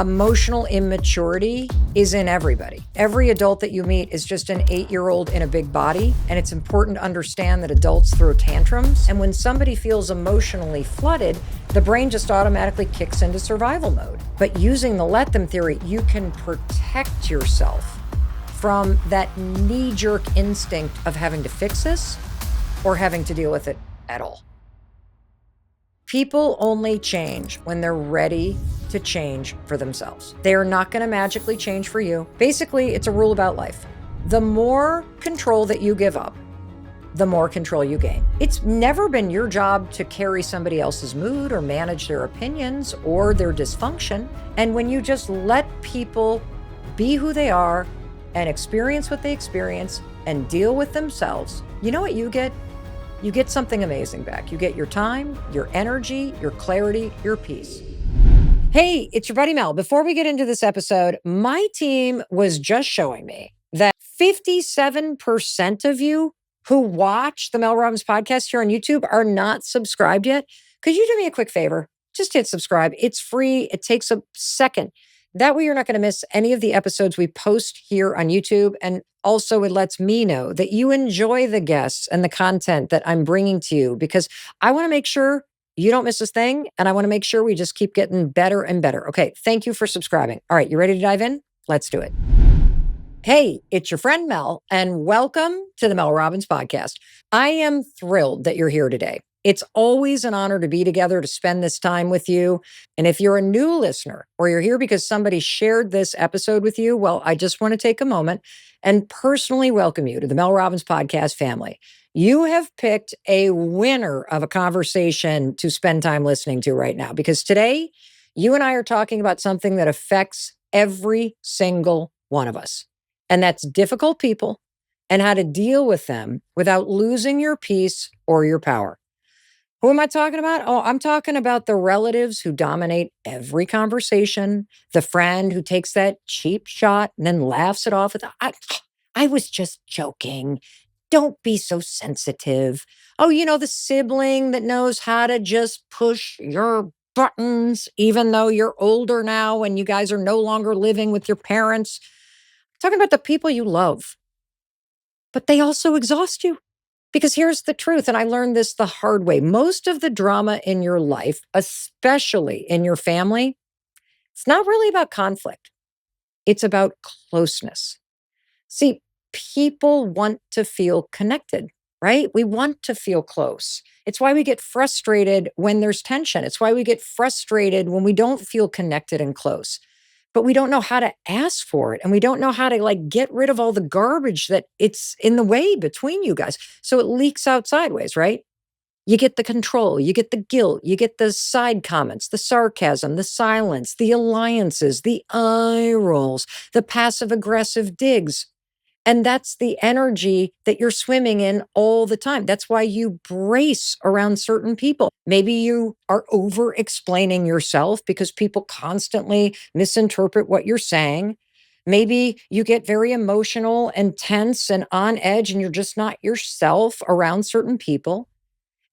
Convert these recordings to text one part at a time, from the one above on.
Emotional immaturity is in everybody. Every adult that you meet is just an 8-year-old in a big body, and it's important to understand that adults throw tantrums. And when somebody feels emotionally flooded, the brain just automatically kicks into survival mode. But using the let them theory, you can protect yourself from that knee-jerk instinct of having to fix this or having to deal with it at all. People only change when they're ready to change for themselves. They are not going to magically change for you. Basically, it's a rule about life. The more control that you give up, the more control you gain. It's never been your job to carry somebody else's mood or manage their opinions or their dysfunction. And when you just let people be who they are and experience what they experience and deal with themselves, you know what you get? You get something amazing back. You get your time, your energy, your clarity, your peace. Hey, it's your buddy Mel. Before we get into this episode, my team was just showing me that 57% of you who watch the Mel Robbins podcast here on YouTube are not subscribed yet. Could you do me a quick favor? Just hit subscribe. It's free. It takes a second. That way you're not going to miss any of the episodes we post here on YouTube. And also it lets me know that you enjoy the guests and the content that I'm bringing to you, because I want to make sure you don't miss a thing. And I want to make sure we just keep getting better and better. Okay. Thank you for subscribing. All right. You ready to dive in? Let's do it. Hey, it's your friend Mel, and welcome to the Mel Robbins podcast. I am thrilled that you're here today. It's always an honor to be together, to spend this time with you. And if you're a new listener or you're here because somebody shared this episode with you, well, I just want to take a moment and personally welcome you to the Mel Robbins podcast family. You have picked a winner of a conversation to spend time listening to right now, because today you and I are talking about something that affects every single one of us. And that's difficult people and how to deal with them without losing your peace or your power. Who am I talking about? Oh, I'm talking about the relatives who dominate every conversation, the friend who takes that cheap shot and then laughs it off with, I was just joking. Don't be so sensitive. Oh, the sibling that knows how to just push your buttons, even though you're older now and you guys are no longer living with your parents. Talking about the people you love, but they also exhaust you. Because here's the truth, and I learned this the hard way. Most of the drama in your life, especially in your family, it's not really about conflict. It's about closeness. See, people want to feel connected, right? We want to feel close. It's why we get frustrated when there's tension. It's why we get frustrated when we don't feel connected and close. But we don't know how to ask for it. And we don't know how to get rid of all the garbage that it's in the way between you guys. So it leaks out sideways, right? You get the control, you get the guilt, you get the side comments, the sarcasm, the silence, the alliances, the eye rolls, the passive aggressive digs. And that's the energy that you're swimming in all the time. That's why you brace around certain people. Maybe you are over-explaining yourself because people constantly misinterpret what you're saying. Maybe you get very emotional and tense and on edge and you're just not yourself around certain people.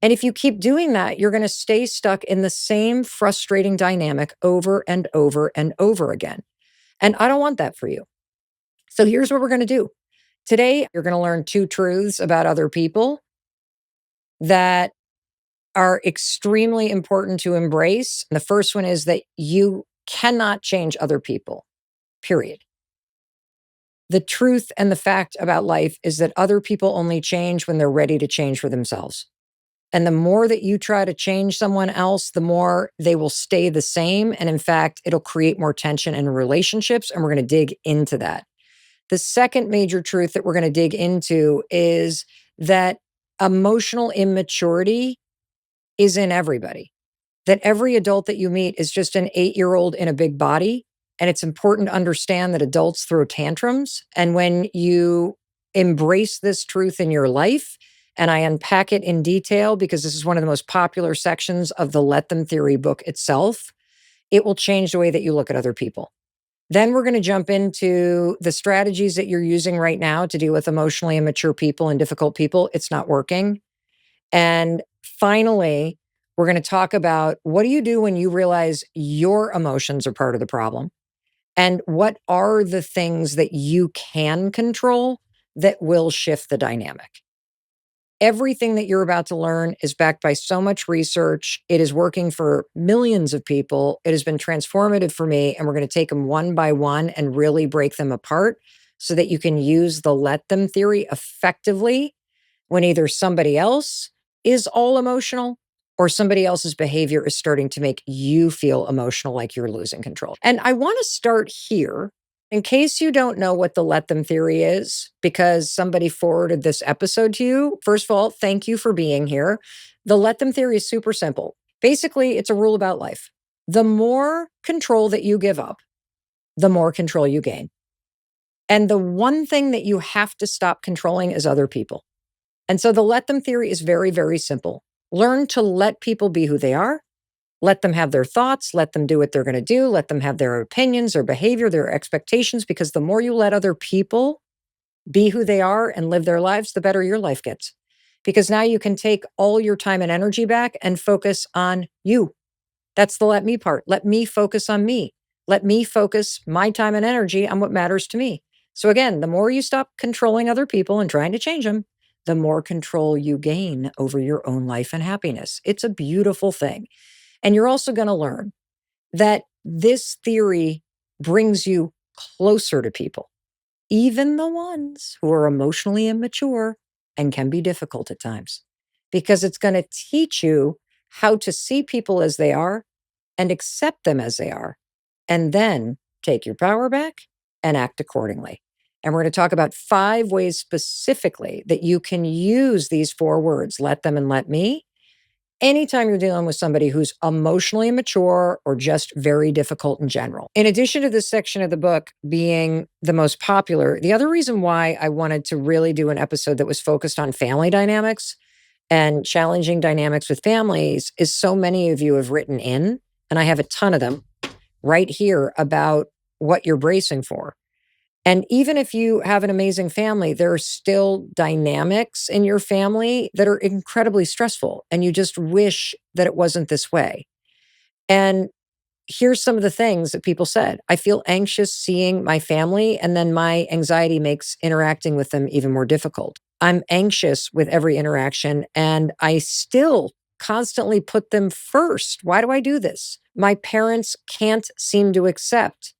And if you keep doing that, you're going to stay stuck in the same frustrating dynamic over and over and over again. And I don't want that for you. So here's what we're going to do. Today, you're going to learn 2 truths about other people that are extremely important to embrace. And the first one is that you cannot change other people, period. The truth and the fact about life is that other people only change when they're ready to change for themselves. And the more that you try to change someone else, the more they will stay the same. And in fact, it'll create more tension in relationships. And we're going to dig into that. The second major truth that we're going to dig into is that emotional immaturity is in everybody. That every adult that you meet is just an 8-year-old in a big body. And it's important to understand that adults throw tantrums. And when you embrace this truth in your life, and I unpack it in detail because this is one of the most popular sections of the Let Them Theory book itself, it will change the way that you look at other people. Then we're going to jump into the strategies that you're using right now to deal with emotionally immature people and difficult people. It's not working. And finally, we're going to talk about what do you do when you realize your emotions are part of the problem? And what are the things that you can control that will shift the dynamic? Everything that you're about to learn is backed by so much research. It is working for millions of people. It has been transformative for me. And we're going to take them one by one and really break them apart so that you can use the let them theory effectively when either somebody else is all emotional or somebody else's behavior is starting to make you feel emotional like you're losing control. And I want to start here in case you don't know what the let them theory is, because somebody forwarded this episode to you. First of all, thank you for being here. The let them theory is super simple. Basically, it's a rule about life. The more control that you give up, the more control you gain. And the one thing that you have to stop controlling is other people. And so the let them theory is very, very simple. Learn to let people be who they are. Let them have their thoughts. Let them do what they're going to do. Let them have their opinions, their behavior, their expectations, because the more you let other people be who they are and live their lives, the better your life gets. Because now you can take all your time and energy back and focus on you. That's the let me part. Let me focus on me. Let me focus my time and energy on what matters to me. So again, the more you stop controlling other people and trying to change them, the more control you gain over your own life and happiness. It's a beautiful thing. And you're also going to learn that this theory brings you closer to people, even the ones who are emotionally immature and can be difficult at times, because it's going to teach you how to see people as they are and accept them as they are, and then take your power back and act accordingly. And we're going to talk about 5 ways specifically that you can use these 4 words, let them and let me, anytime you're dealing with somebody who's emotionally immature or just very difficult in general. In addition to this section of the book being the most popular, the other reason why I wanted to really do an episode that was focused on family dynamics and challenging dynamics with families is so many of you have written in, and I have a ton of them right here about what you're bracing for. And even if you have an amazing family, there are still dynamics in your family that are incredibly stressful, and you just wish that it wasn't this way. And here's some of the things that people said. I feel anxious seeing my family, and then my anxiety makes interacting with them even more difficult. I'm anxious with every interaction, and I still constantly put them first. Why do I do this? My parents can't seem to accept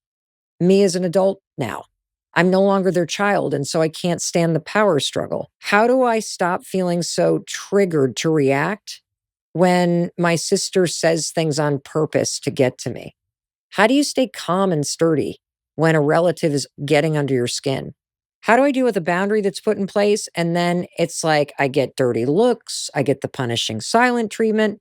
me as an adult now. I'm no longer their child, and so I can't stand the power struggle. How do I stop feeling so triggered to react when my sister says things on purpose to get to me? How do you stay calm and sturdy when a relative is getting under your skin? How do I deal with a boundary that's put in place and then it's like I get dirty looks, I get the punishing silent treatment,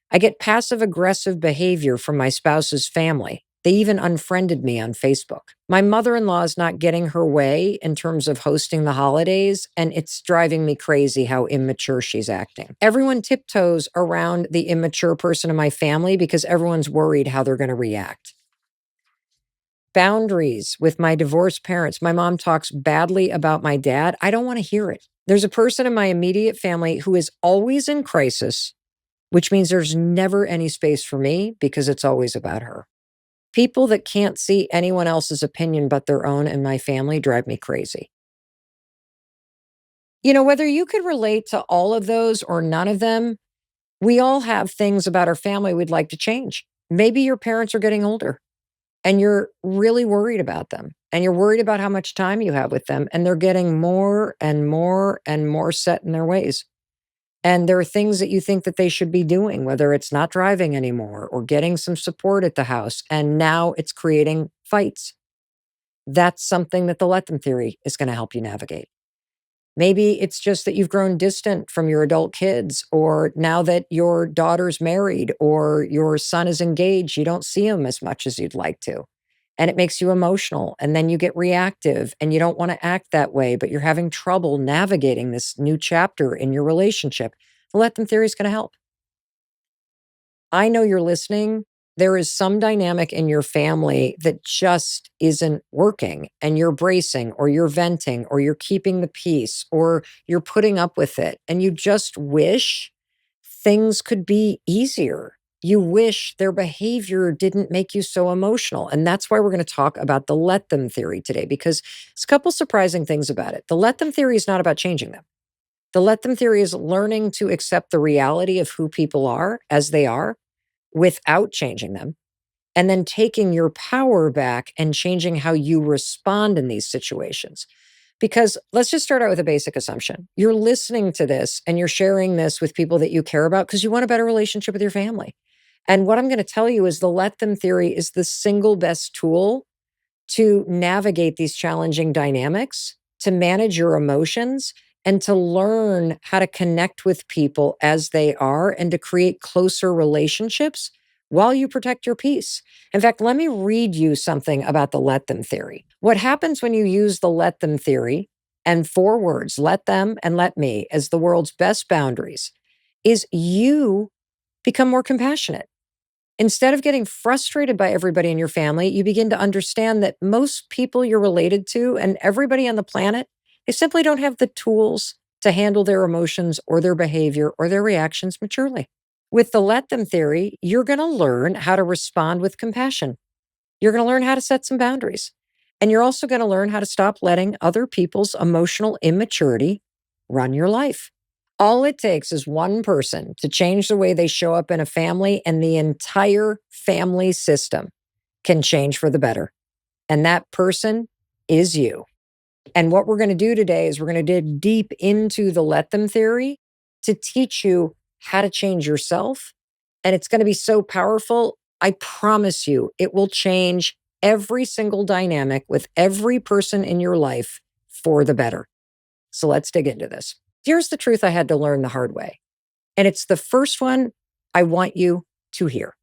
I get passive aggressive behavior from my spouse's family. They even unfriended me on Facebook. My mother-in-law is not getting her way in terms of hosting the holidays, and it's driving me crazy how immature she's acting. Everyone tiptoes around the immature person in my family because everyone's worried how they're going to react. Boundaries with my divorced parents. My mom talks badly about my dad. I don't want to hear it. There's a person in my immediate family who is always in crisis, which means there's never any space for me because it's always about her. People that can't see anyone else's opinion but their own in my family drive me crazy. You know, whether you could relate to all of those or none of them, we all have things about our family we'd like to change. Maybe your parents are getting older and you're really worried about them and you're worried about how much time you have with them, and they're getting more and more and more set in their ways. And there are things that you think that they should be doing, whether it's not driving anymore or getting some support at the house. And now it's creating fights. That's something that the let them theory is going to help you navigate. Maybe it's just that you've grown distant from your adult kids, or now that your daughter's married or your son is engaged, you don't see him as much as you'd like to. And it makes you emotional. And then you get reactive and you don't want to act that way, but you're having trouble navigating this new chapter in your relationship. The let them theory is going to help. I know you're listening. There is some dynamic in your family that just isn't working, and you're bracing or you're venting or you're keeping the peace or you're putting up with it. And you just wish things could be easier. You wish their behavior didn't make you so emotional. And that's why we're going to talk about the let them theory today, because it's a couple surprising things about it. The let them theory is not about changing them. The let them theory is learning to accept the reality of who people are as they are without changing them, and then taking your power back and changing how you respond in these situations. Because let's just start out with a basic assumption. You're listening to this and you're sharing this with people that you care about because you want a better relationship with your family. And what I'm going to tell you is the let them theory is the single best tool to navigate these challenging dynamics, to manage your emotions, and to learn how to connect with people as they are and to create closer relationships while you protect your peace. In fact, let me read you something about the let them theory. What happens when you use the let them theory and 4 words, let them and let me, as the world's best boundaries, is you become more compassionate. Instead of getting frustrated by everybody in your family, you begin to understand that most people you're related to and everybody on the planet, they simply don't have the tools to handle their emotions or their behavior or their reactions maturely. With the let them theory, you're going to learn how to respond with compassion. You're going to learn how to set some boundaries. And you're also going to learn how to stop letting other people's emotional immaturity run your life. All it takes is one person to change the way they show up in a family, and the entire family system can change for the better. And that person is you. And what we're going to do today is we're going to dig deep into the let them theory to teach you how to change yourself. And it's going to be so powerful. I promise you, it will change every single dynamic with every person in your life for the better. So let's dig into this. Here's the truth I had to learn the hard way. And it's the first one I want you to hear.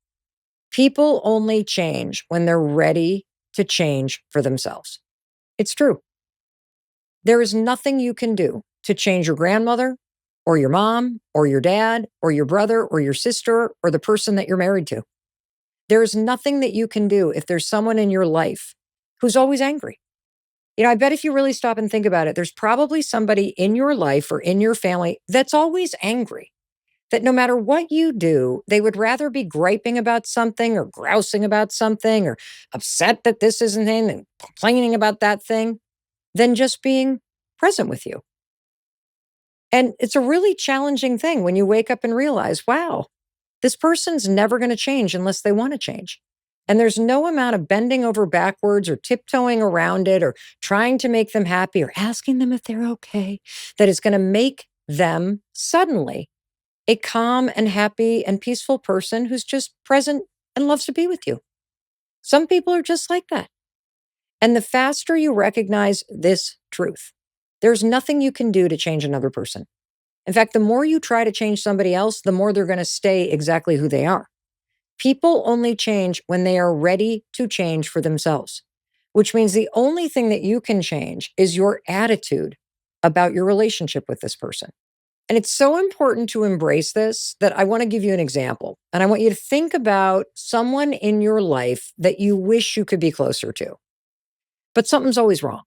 People only change when they're ready to change for themselves. It's true. There is nothing you can do to change your grandmother or your mom or your dad or your brother or your sister or the person that you're married to. There is nothing that you can do if there's someone in your life who's always angry. I bet if you really stop and think about it, there's probably somebody in your life or in your family that's always angry, that no matter what you do, they would rather be griping about something or grousing about something or upset that this isn't in and complaining about that thing than just being present with you. And it's a really challenging thing when you wake up and realize, wow, this person's never going to change unless they want to change. And there's no amount of bending over backwards or tiptoeing around it or trying to make them happy or asking them if they're okay that is going to make them suddenly a calm and happy and peaceful person who's just present and loves to be with you. Some people are just like that. And the faster you recognize this truth, there's nothing you can do to change another person. In fact, the more you try to change somebody else, the more they're going to stay exactly who they are. People only change when they are ready to change for themselves, which means the only thing that you can change is your attitude about your relationship with this person. And it's so important to embrace this that I want to give you an example. And I want you to think about someone in your life that you wish you could be closer to, but something's always wrong.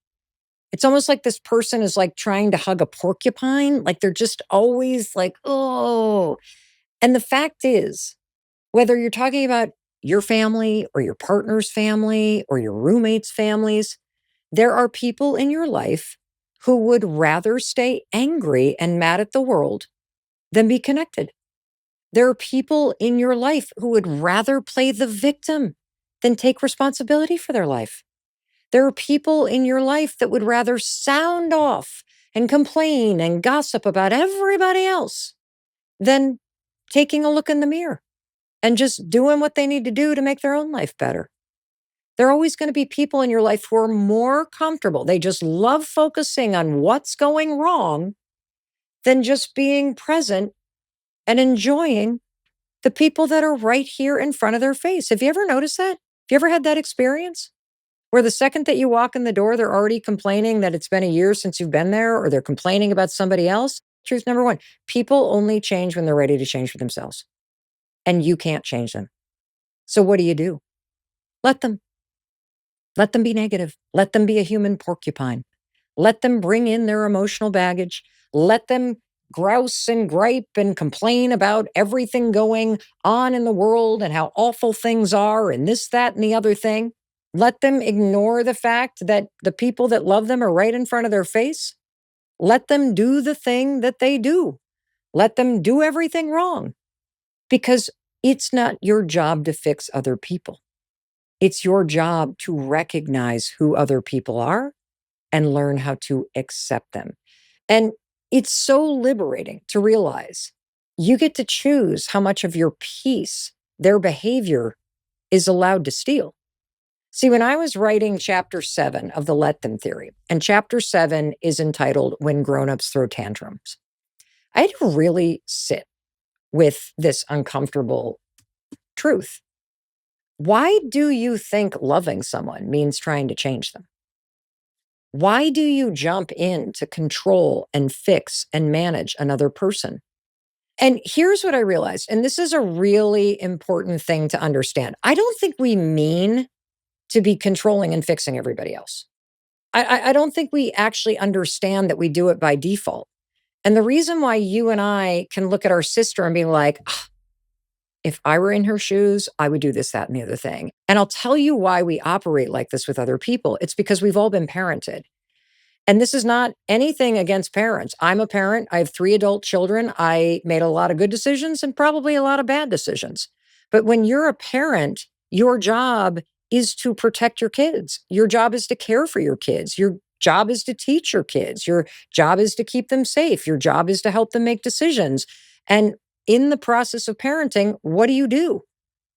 It's almost like this person is like trying to hug a porcupine. Like they're just always like, oh. And the fact is, whether you're talking about your family or your partner's family or your roommates' families, there are people in your life who would rather stay angry and mad at the world than be connected. There are people in your life who would rather play the victim than take responsibility for their life. There are people in your life that would rather sound off and complain and gossip about everybody else than taking a look in the mirror and just doing what they need to do to make their own life better. There are always going to be people in your life who are more comfortable. They just love focusing on what's going wrong than just being present and enjoying the people that are right here in front of their face. Have you ever noticed that? Have you ever had that experience? Where the second that you walk in the door, they're already complaining that it's been a year since you've been there, or they're complaining about somebody else. Truth number one, people only change when they're ready to change for themselves. And you can't change them. So what do? Let them. Let them be negative. Let them be a human porcupine. Let them bring in their emotional baggage. Let them grouse and gripe and complain about everything going on in the world and how awful things are and this, that, and the other thing. Let them ignore the fact that the people that love them are right in front of their face. Let them do the thing that they do. Let them do everything wrong because it's not your job to fix other people. It's your job to recognize who other people are and learn how to accept them. And it's so liberating to realize you get to choose how much of your peace their behavior is allowed to steal. See, when I was writing chapter 7 of the Let Them theory, and chapter 7 is entitled When Grown-ups Throw Tantrums, I had to really sit with this uncomfortable truth. Why do you think loving someone means trying to change them? Why do you jump in to control and fix and manage another person? And here's what I realized, and this is a really important thing to understand. I don't think we mean to be controlling and fixing everybody else. I don't think we actually understand that we do it by default. And the reason why you and I can look at our sister and be like, "Ah, if I were in her shoes, I would do this, that, and the other thing." And I'll tell you why we operate like this with other people. It's because we've all been parented. And this is not anything against parents. I'm a parent. I have 3 adult children. I made a lot of good decisions and probably a lot of bad decisions. But when you're a parent, your job is to protect your kids. Your job is to care for your kids. Your job is to teach your kids. Your job is to keep them safe. Your job is to help them make decisions. And in the process of parenting, what do?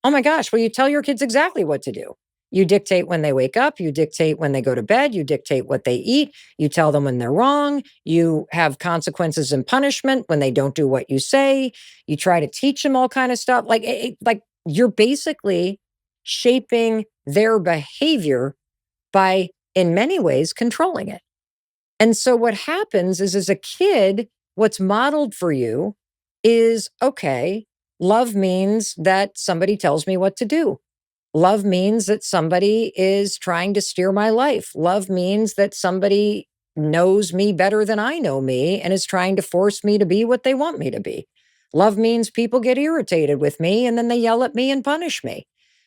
Oh my gosh, well, you tell your kids exactly what to do. You dictate when they wake up, you dictate when they go to bed, you dictate what they eat, you tell them when they're wrong, you have consequences and punishment when they don't do what you say, you try to teach them all kind of stuff. Like you're basically shaping their behavior by, in many ways, controlling it. And so what happens is, as a kid, what's modeled for you is, okay, love means that somebody tells me what to do. Love means that somebody is trying to steer my life. Love means that somebody knows me better than I know me and is trying to force me to be what they want me to be. Love means people get irritated with me and then they yell at me and punish me.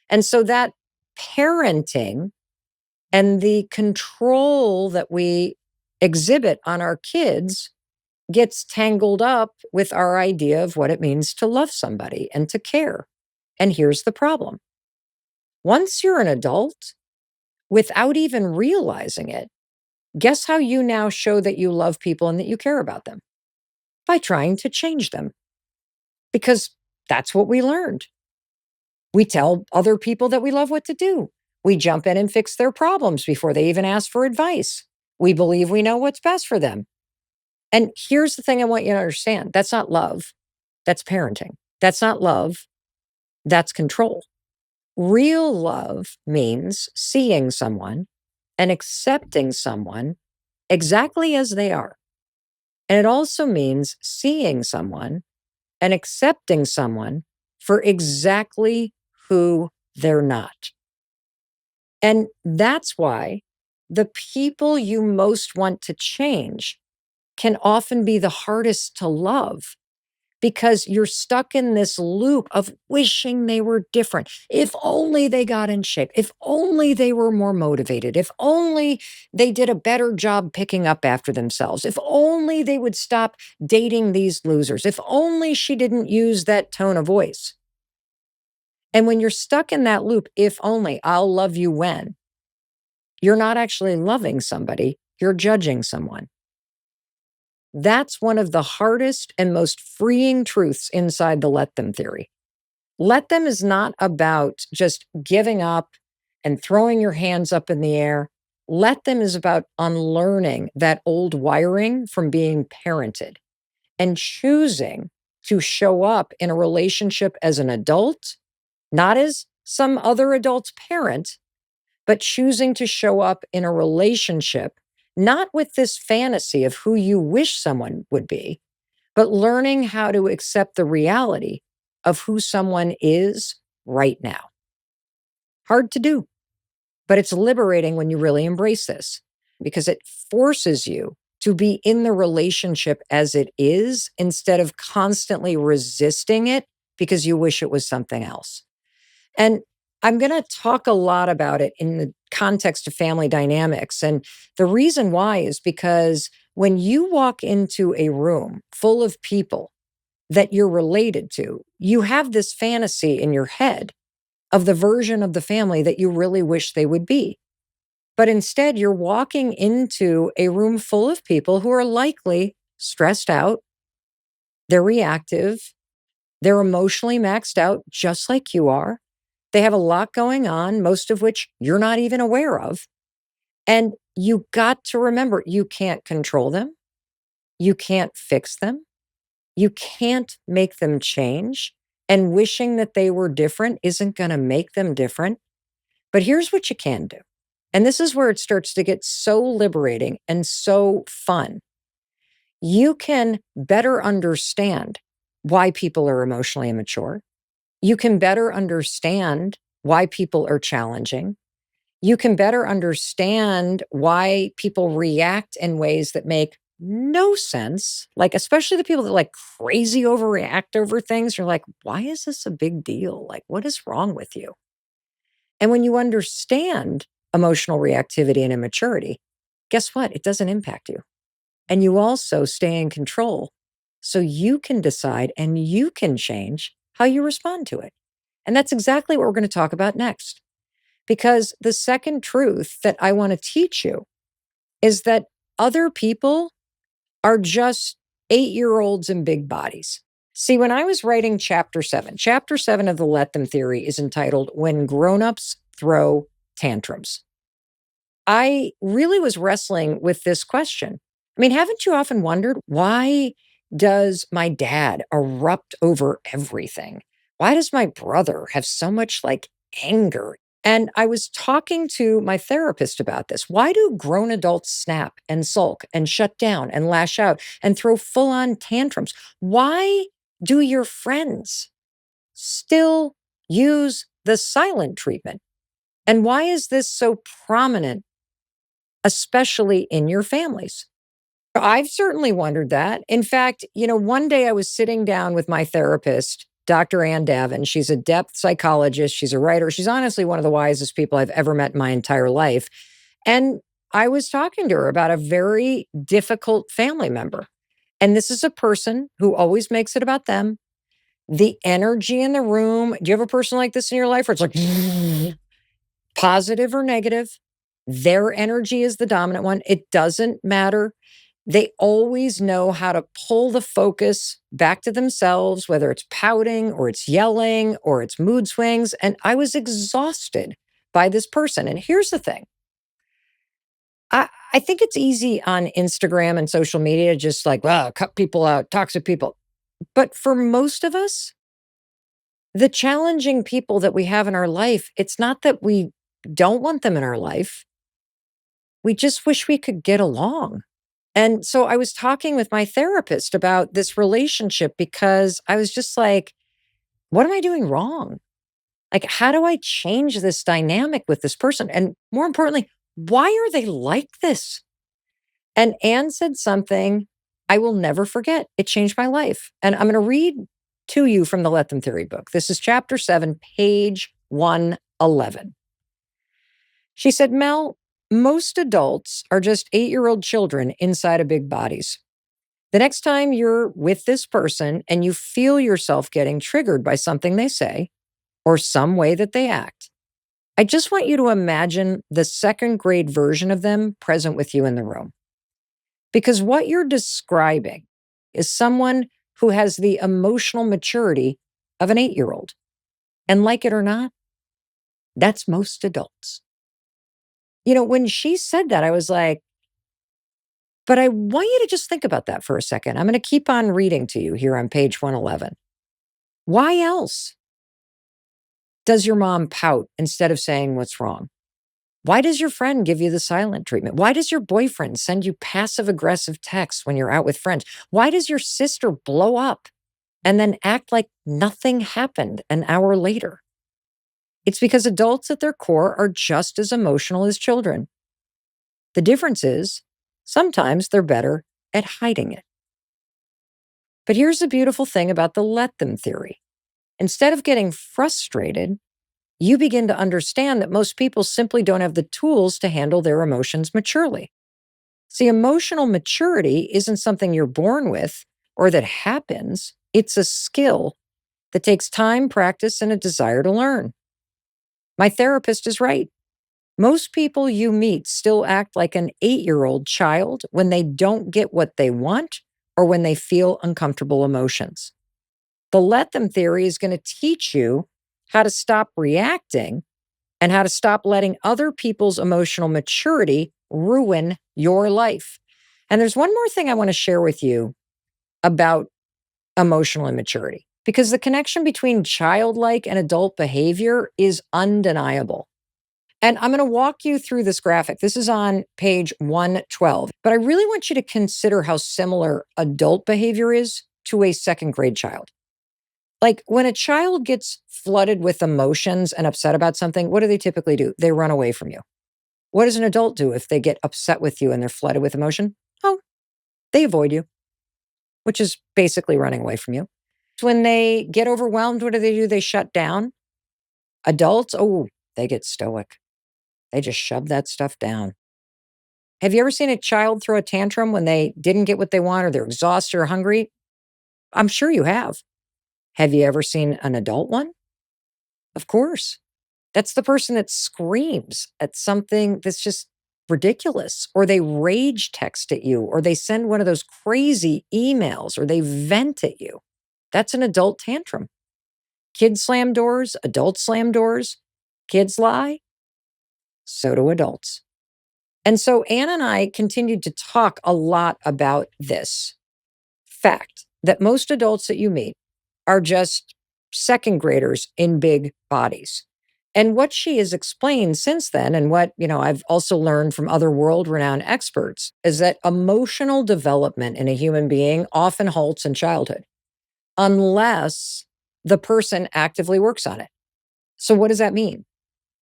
And so that parenting and the control that we exhibit on our kids gets tangled up with our idea of what it means to love somebody and to care. And here's the problem. Once you're an adult, without even realizing it, guess how you now show that you love people and that you care about them? By trying to change them. Because that's what we learned. We tell other people that we love what to do. We jump in and fix their problems before they even ask for advice. We believe we know what's best for them. And here's the thing I want you to understand. That's not love. That's parenting. That's not love. That's control. Real love means seeing someone and accepting someone exactly as they are. And it also means seeing someone and accepting someone for exactly who they're not. And that's why the people you most want to change can often be the hardest to love because you're stuck in this loop of wishing they were different. If only they got in shape. If only they were more motivated. If only they did a better job picking up after themselves. If only they would stop dating these losers. If only she didn't use that tone of voice. And when you're stuck in that loop, if only, I'll love you when, you're not actually loving somebody, you're judging someone. That's one of the hardest and most freeing truths inside the Let Them theory. Let Them is not about just giving up and throwing your hands up in the air. Let Them is about unlearning that old wiring from being parented and choosing to show up in a relationship as an adult, not as some other adult's parent, but choosing to show up in a relationship, not with this fantasy of who you wish someone would be, but learning how to accept the reality of who someone is right now. Hard to do, but it's liberating when you really embrace this because it forces you to be in the relationship as it is instead of constantly resisting it because you wish it was something else. And I'm going to talk a lot about it in the context of family dynamics. And the reason why is because when you walk into a room full of people that you're related to, you have this fantasy in your head of the version of the family that you really wish they would be. But instead, you're walking into a room full of people who are likely stressed out, they're reactive, they're emotionally maxed out, just like you are. They have a lot going on, most of which you're not even aware of. And you got to remember you can't control them, you can't fix them, you can't make them change. And wishing that they were different isn't going to make them different. But here's what you can do. And this is where it starts to get so liberating and so fun. You can better understand why people are emotionally immature. You can better understand why people are challenging. You can better understand why people react in ways that make no sense. Like, especially the people that like crazy overreact over things. You're like, why is this a big deal? Like, what is wrong with you? And when you understand emotional reactivity and immaturity, guess what? It doesn't impact you. And you also stay in control. So you can decide and you can change how you respond to it. And that's exactly what we're going to talk about next. Because the second truth that I want to teach you is that other people are just 8-year-olds in big bodies. See, when I was writing chapter 7 of the Let Them Theory is entitled When Grown-Ups Throw Tantrums. I really was wrestling with this question. I mean, haven't you often wondered, why does my dad erupt over everything? Why does my brother have so much like anger? And I was talking to my therapist about this. Why do grown adults snap and sulk and shut down and lash out and throw full on tantrums? Why do your friends still use the silent treatment? And why is this so prominent, especially in your families? I've certainly wondered that. In fact, one day I was sitting down with my therapist, Dr. Ann Davin. She's a depth psychologist. She's a writer. She's honestly one of the wisest people I've ever met in my entire life. And I was talking to her about a very difficult family member. And this is a person who always makes it about them. The energy in the room. Do you have a person like this in your life where it's like positive or negative? Their energy is the dominant one. It doesn't matter. They always know how to pull the focus back to themselves, whether it's pouting or it's yelling or it's mood swings. And I was exhausted by this person. And here's the thing. I think it's easy on Instagram and social media, just like, well, cut people out, toxic people. But for most of us, the challenging people that we have in our life, it's not that we don't want them in our life. We just wish we could get along. And so I was talking with my therapist about this relationship because I was just like, what am I doing wrong? Like, how do I change this dynamic with this person? And more importantly, why are they like this? And Anne said something I will never forget. It changed my life. And I'm going to read to you from the Let Them Theory book. This is chapter 7, page 111. She said, Mel, most adults are just 8-year-old children inside of big bodies. The next time you're with this person and you feel yourself getting triggered by something they say or some way that they act, I just want you to imagine the second grade version of them present with you in the room. Because what you're describing is someone who has the emotional maturity of an 8-year-old. And like it or not, that's most adults. When she said that, I was like, but I want you to just think about that for a second. I'm going to keep on reading to you here on page 111. Why else does your mom pout instead of saying what's wrong? Why does your friend give you the silent treatment? Why does your boyfriend send you passive aggressive texts when you're out with friends? Why does your sister blow up and then act like nothing happened an hour later? It's because adults at their core are just as emotional as children. The difference is Sometimes they're better at hiding it. But here's the beautiful thing about the let them theory. Instead of getting frustrated, you begin to understand that most people simply don't have the tools to handle their emotions maturely. See, emotional maturity isn't something you're born with or that happens, it's a skill that takes time, practice, and a desire to learn. My therapist is right. Most people you meet still act like an 8-year-old child when they don't get what they want or when they feel uncomfortable emotions. The let them theory is going to teach you how to stop reacting and how to stop letting other people's emotional maturity ruin your life. And there's one more thing I want to share with you about emotional immaturity, because the connection between childlike and adult behavior is undeniable. And I'm going to walk you through this graphic. This is on page 112. But I really want you to consider how similar adult behavior is to a second grade child. Like when a child gets flooded with emotions and upset about something, what do they typically do? They run away from you. What does an adult do if they get upset with you and they're flooded with emotion? Oh, they avoid you, which is basically running away from you. When they get overwhelmed, what do? They shut down. Adults, oh, they get stoic. They just shove that stuff down. Have you ever seen a child throw a tantrum when they didn't get what they want or they're exhausted or hungry? I'm sure you have. Have you ever seen an adult one? Of course. That's the person that screams at something that's just ridiculous, or they rage text at you, or they send one of those crazy emails, or they vent at you. That's an adult tantrum. Kids slam doors, adults slam doors. Kids lie, so do adults. And so Ann and I continued to talk a lot about this fact that most adults that you meet are just second graders in big bodies. And what she has explained since then, and what, I've also learned from other world-renowned experts, is that emotional development in a human being often halts in childhood unless the person actively works on it. So what does that mean?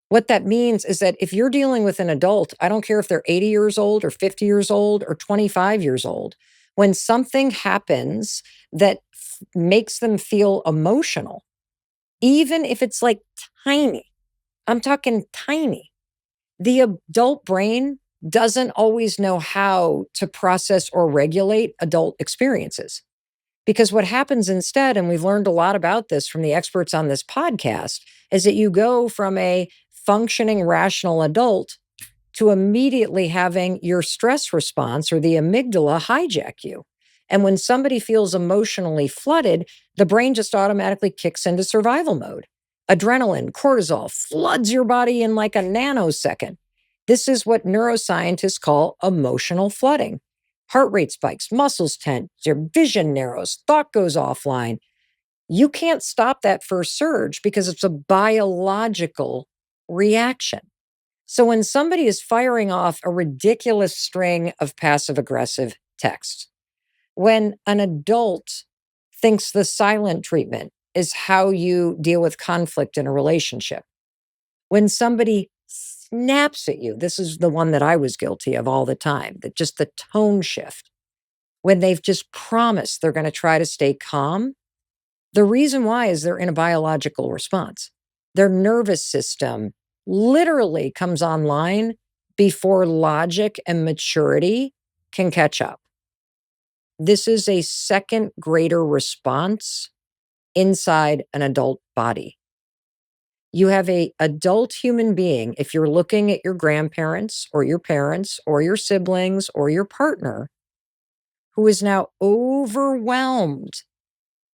What that means is that if you're dealing with an adult, I don't care if they're 80 years old or 50 years old or 25 years old, when something happens that makes them feel emotional, even if it's like tiny, I'm talking tiny, the adult brain doesn't always know how to process or regulate adult experiences. Because what happens instead, and we've learned a lot about this from the experts on this podcast, is that you go from a functioning rational adult to immediately having your stress response or the amygdala hijack you. And when somebody feels emotionally flooded, the brain just automatically kicks into survival mode. Adrenaline, cortisol floods your body in like a nanosecond. This is what neuroscientists call emotional flooding. Heart rate spikes, muscles tense, your vision narrows, thought goes offline. You can't stop that first surge because it's a biological reaction. So when somebody is firing off a ridiculous string of passive aggressive texts, when an adult thinks the silent treatment is how you deal with conflict in a relationship, when somebody snaps at you, this is the one that I was guilty of all the time, that just the tone shift, when they've just promised they're going to try to stay calm, the reason why is they're in a biological response. Their nervous system literally comes online before logic and maturity can catch up. This is a second grader response inside an adult body. You have a adult human being, if you're looking at your grandparents or your parents or your siblings or your partner, who is now overwhelmed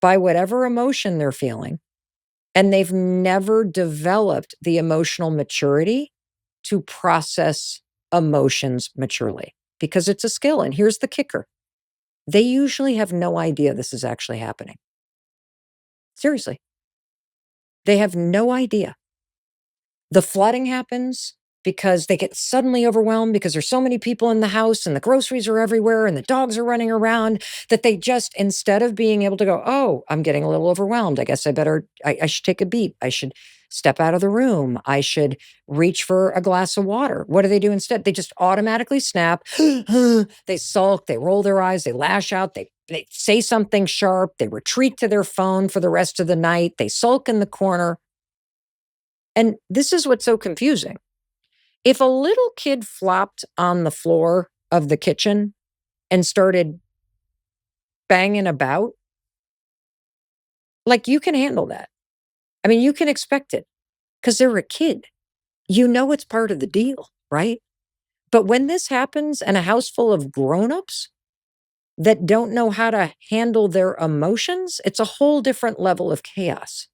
by whatever emotion they're feeling, and they've never developed the emotional maturity to process emotions maturely, because it's a skill. And here's the kicker. They usually have no idea this is actually happening. Seriously. They have no idea. The flooding happens because they get suddenly overwhelmed because there's so many people in the house and the groceries are everywhere and the dogs are running around, that they just, instead of being able to go, oh, I'm getting a little overwhelmed. I guess I should take a beat. I should step out of the room. I should reach for a glass of water. What do they do instead? They just automatically snap. They sulk, they roll their eyes, they lash out, they say something sharp, they retreat to their phone for the rest of the night, they sulk in the corner. And this is what's so confusing. If a little kid flopped on the floor of the kitchen and started banging about, like, you can handle that. I mean, you can expect it because they're a kid. You know it's part of the deal, right? But when this happens in a house full of grown-ups that don't know how to handle their emotions, it's a whole different level of chaos.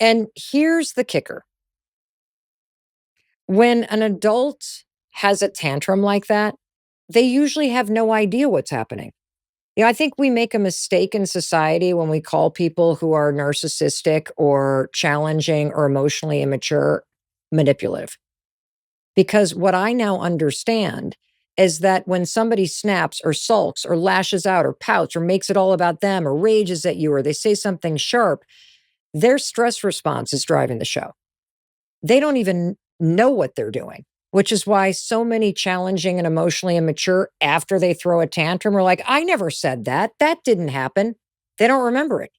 And here's the kicker. When an adult has a tantrum like that, they usually have no idea what's happening. I think we make a mistake in society when we call people who are narcissistic or challenging or emotionally immature manipulative. Because what I now understand is that when somebody snaps or sulks or lashes out or pouts or makes it all about them or rages at you or they say something sharp, their stress response is driving the show. They don't even know what they're doing, which is why so many challenging and emotionally immature after they throw a tantrum are like, I never said that. That didn't happen. They don't remember it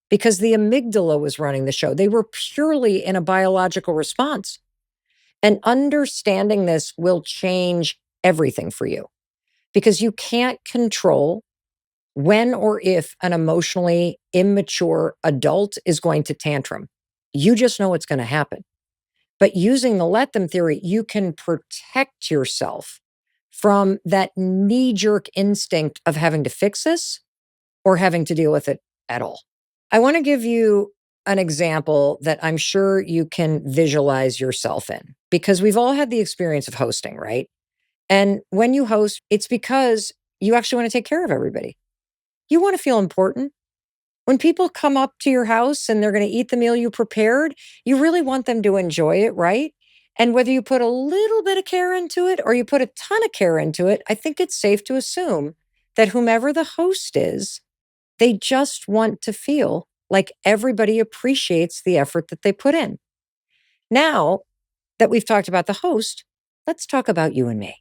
because the amygdala was running the show. They were purely in a biological response. And understanding this will change everything for you because you can't control when or if an emotionally immature adult is going to tantrum. You just know it's going to happen. But using the let them theory, you can protect yourself from that knee jerk instinct of having to fix this or having to deal with it at all. I want to give you an example that I'm sure you can visualize yourself in because we've all had the experience of hosting, right? And when you host, it's because you actually want to take care of everybody. You want to feel important. When people come up to your house and they're going to eat the meal you prepared, you really want them to enjoy it, right? And whether you put a little bit of care into it or you put a ton of care into it, I think it's safe to assume that whomever the host is, they just want to feel like everybody appreciates the effort that they put in. Now that we've talked about the host, let's talk about you and me.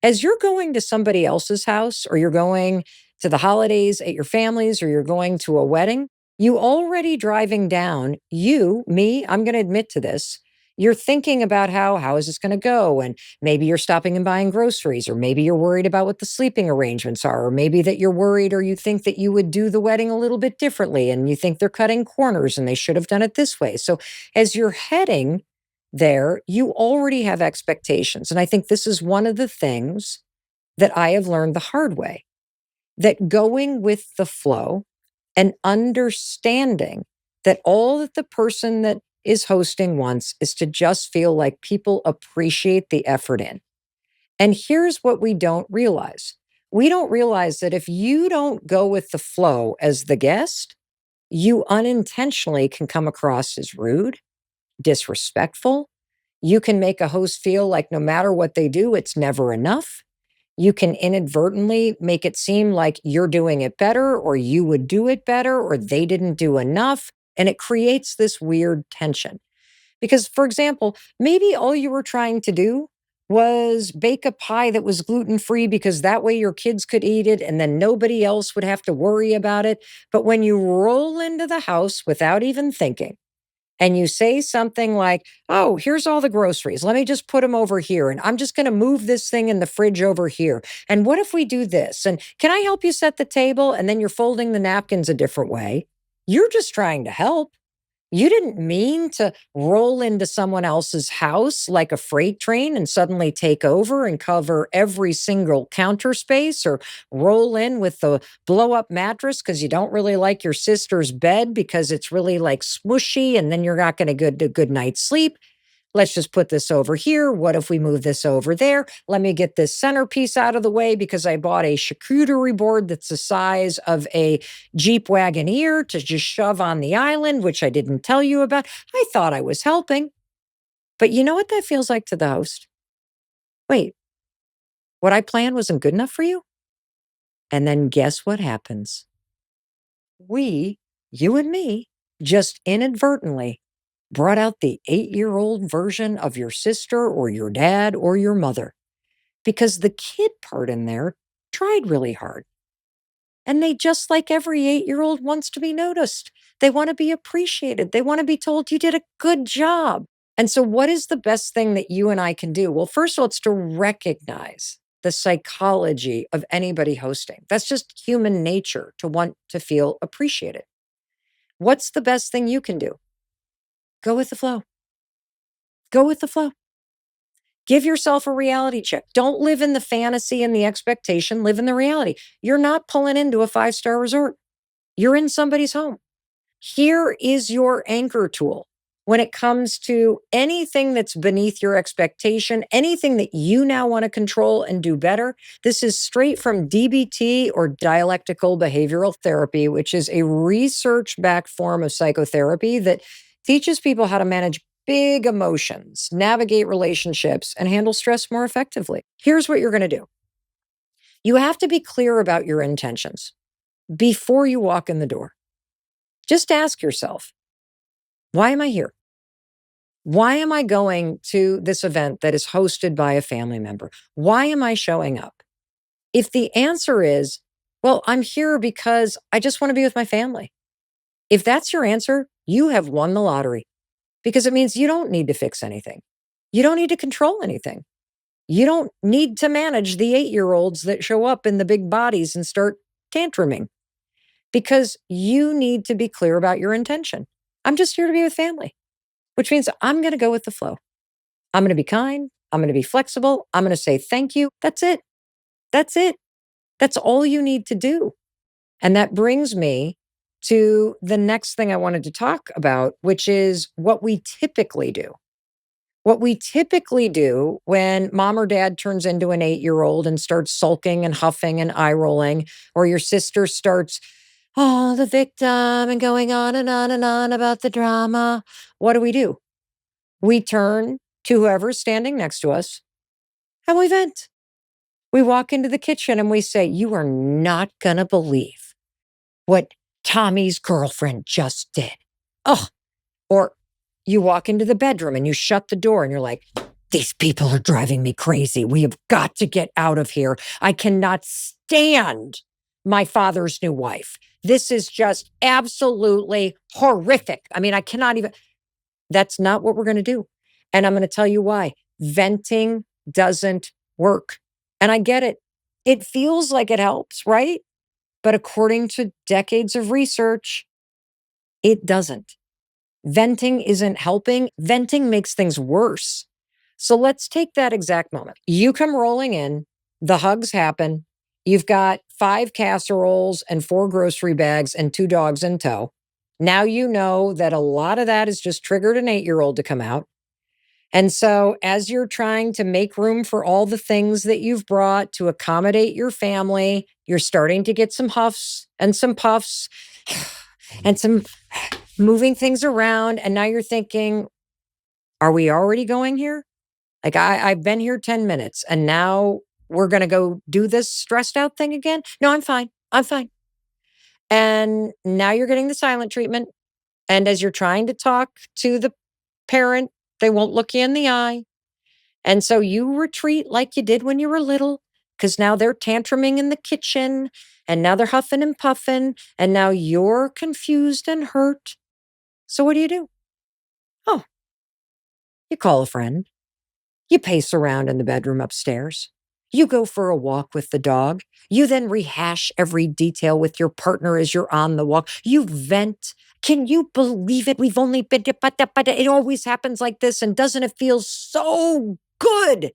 As you're going to somebody else's house or you're going to the holidays at your family's or you're going to a wedding, you already driving down, me, I'm going to admit to this. You're thinking about how is this going to go? And maybe you're stopping and buying groceries, or maybe you're worried about what the sleeping arrangements are, or maybe that you're worried or you think that you would do the wedding a little bit differently and you think they're cutting corners and they should have done it this way. So as you're heading there, you already have expectations. And I think this is one of the things that I have learned the hard way, that going with the flow and understanding that all that the person that is hosting wants is to just feel like people appreciate the effort in. And here's what we don't realize. We don't realize that if you don't go with the flow as the guest, you unintentionally can come across as rude, disrespectful. You can make a host feel like no matter what they do, it's never enough. You can inadvertently make it seem like you're doing it better, or you would do it better, or they didn't do enough. And it creates this weird tension. Because, for example, maybe all you were trying to do was bake a pie that was gluten free because that way your kids could eat it and then nobody else would have to worry about it. But when you roll into the house without even thinking, and you say something like, oh, here's all the groceries. Let me just put them over here. And I'm just going to move this thing in the fridge over here. And what if we do this? And can I help you set the table? And then you're folding the napkins a different way. You're just trying to help. You didn't mean to roll into someone else's house like a freight train and suddenly take over and cover every single counter space, or roll in with the blow up mattress because you don't really like your sister's bed because it's really like smushy and then you're not going to get a good night's sleep. Let's just put this over here. What if we move this over there? Let me get this centerpiece out of the way because I bought a charcuterie board that's the size of a Jeep Wagoneer to just shove on the island, which I didn't tell you about. I thought I was helping. But you know what that feels like to the host? Wait, what I planned wasn't good enough for you? And then guess what happens? We, you and me, just inadvertently brought out the 8-year-old version of your sister or your dad or your mother, because the kid part in there tried really hard. And they, just like every 8-year-old, wants to be noticed. They want to be appreciated. They want to be told you did a good job. And so, what is the best thing that you and I can do? Well, first of all, it's to recognize the psychology of anybody hosting. That's just human nature to want to feel appreciated. What's the best thing you can do? Go with the flow. Go with the flow. Give yourself a reality check. Don't live in the fantasy and the expectation, live in the reality. You're not pulling into a 5-star resort. You're in somebody's home. Here is your anchor tool when it comes to anything that's beneath your expectation, anything that you now want to control and do better. This is straight from DBT, or dialectical behavioral therapy, which is a research-backed form of psychotherapy that teaches people how to manage big emotions, navigate relationships, and handle stress more effectively. Here's what you're going to do. You have to be clear about your intentions before you walk in the door. Just ask yourself, why am I here? Why am I going to this event that is hosted by a family member? Why am I showing up? If the answer is, well, I'm here because I just want to be with my family. If that's your answer, you have won the lottery, because it means you don't need to fix anything. You don't need to control anything. You don't need to manage the 8-year-olds that show up in the big bodies and start tantruming, because you need to be clear about your intention. I'm just here to be with family, which means I'm going to go with the flow. I'm going to be kind. I'm going to be flexible. I'm going to say thank you. That's it. That's it. That's all you need to do. And that brings me to the next thing I wanted to talk about, which is what we typically do. What we typically do when mom or dad turns into an 8-year-old and starts sulking and huffing and eye rolling, or your sister starts, oh, the victim, and going on and on and on about the drama. What do? We turn to whoever's standing next to us and we vent. We walk into the kitchen and we say, you are not going to believe what Tommy's girlfriend just did. Oh, or you walk into the bedroom and you shut the door and you're like, these people are driving me crazy. We have got to get out of here. I cannot stand my father's new wife. This is just absolutely horrific. I mean, I cannot even. That's not what we're going to do. And I'm going to tell you why. Venting doesn't work. And I get it. It feels like it helps, right? But according to decades of research, it doesn't. Venting isn't helping. Venting makes things worse. So let's take that exact moment. You come rolling in, the hugs happen. You've got 5 casseroles and 4 grocery bags and 2 dogs in tow. Now you know that a lot of that has just triggered an 8-year-old to come out. And so as you're trying to make room for all the things that you've brought to accommodate your family, you're starting to get some huffs and some puffs and some moving things around. And now you're thinking, are we already going here? Like I've been here 10 minutes and now we're going to go do this stressed out thing again? No, I'm fine. I'm fine. And now you're getting the silent treatment. And as you're trying to talk to the parent, they won't look you in the eye. And so you retreat like you did when you were little, because now they're tantruming in the kitchen and now they're huffing and puffing and now you're confused and hurt. So what do? Oh, you call a friend. You pace around in the bedroom upstairs. You go for a walk with the dog. You then rehash every detail with your partner as you're on the walk. You vent. Can you believe it? We've only been, but it always happens like this. And doesn't it feel so good?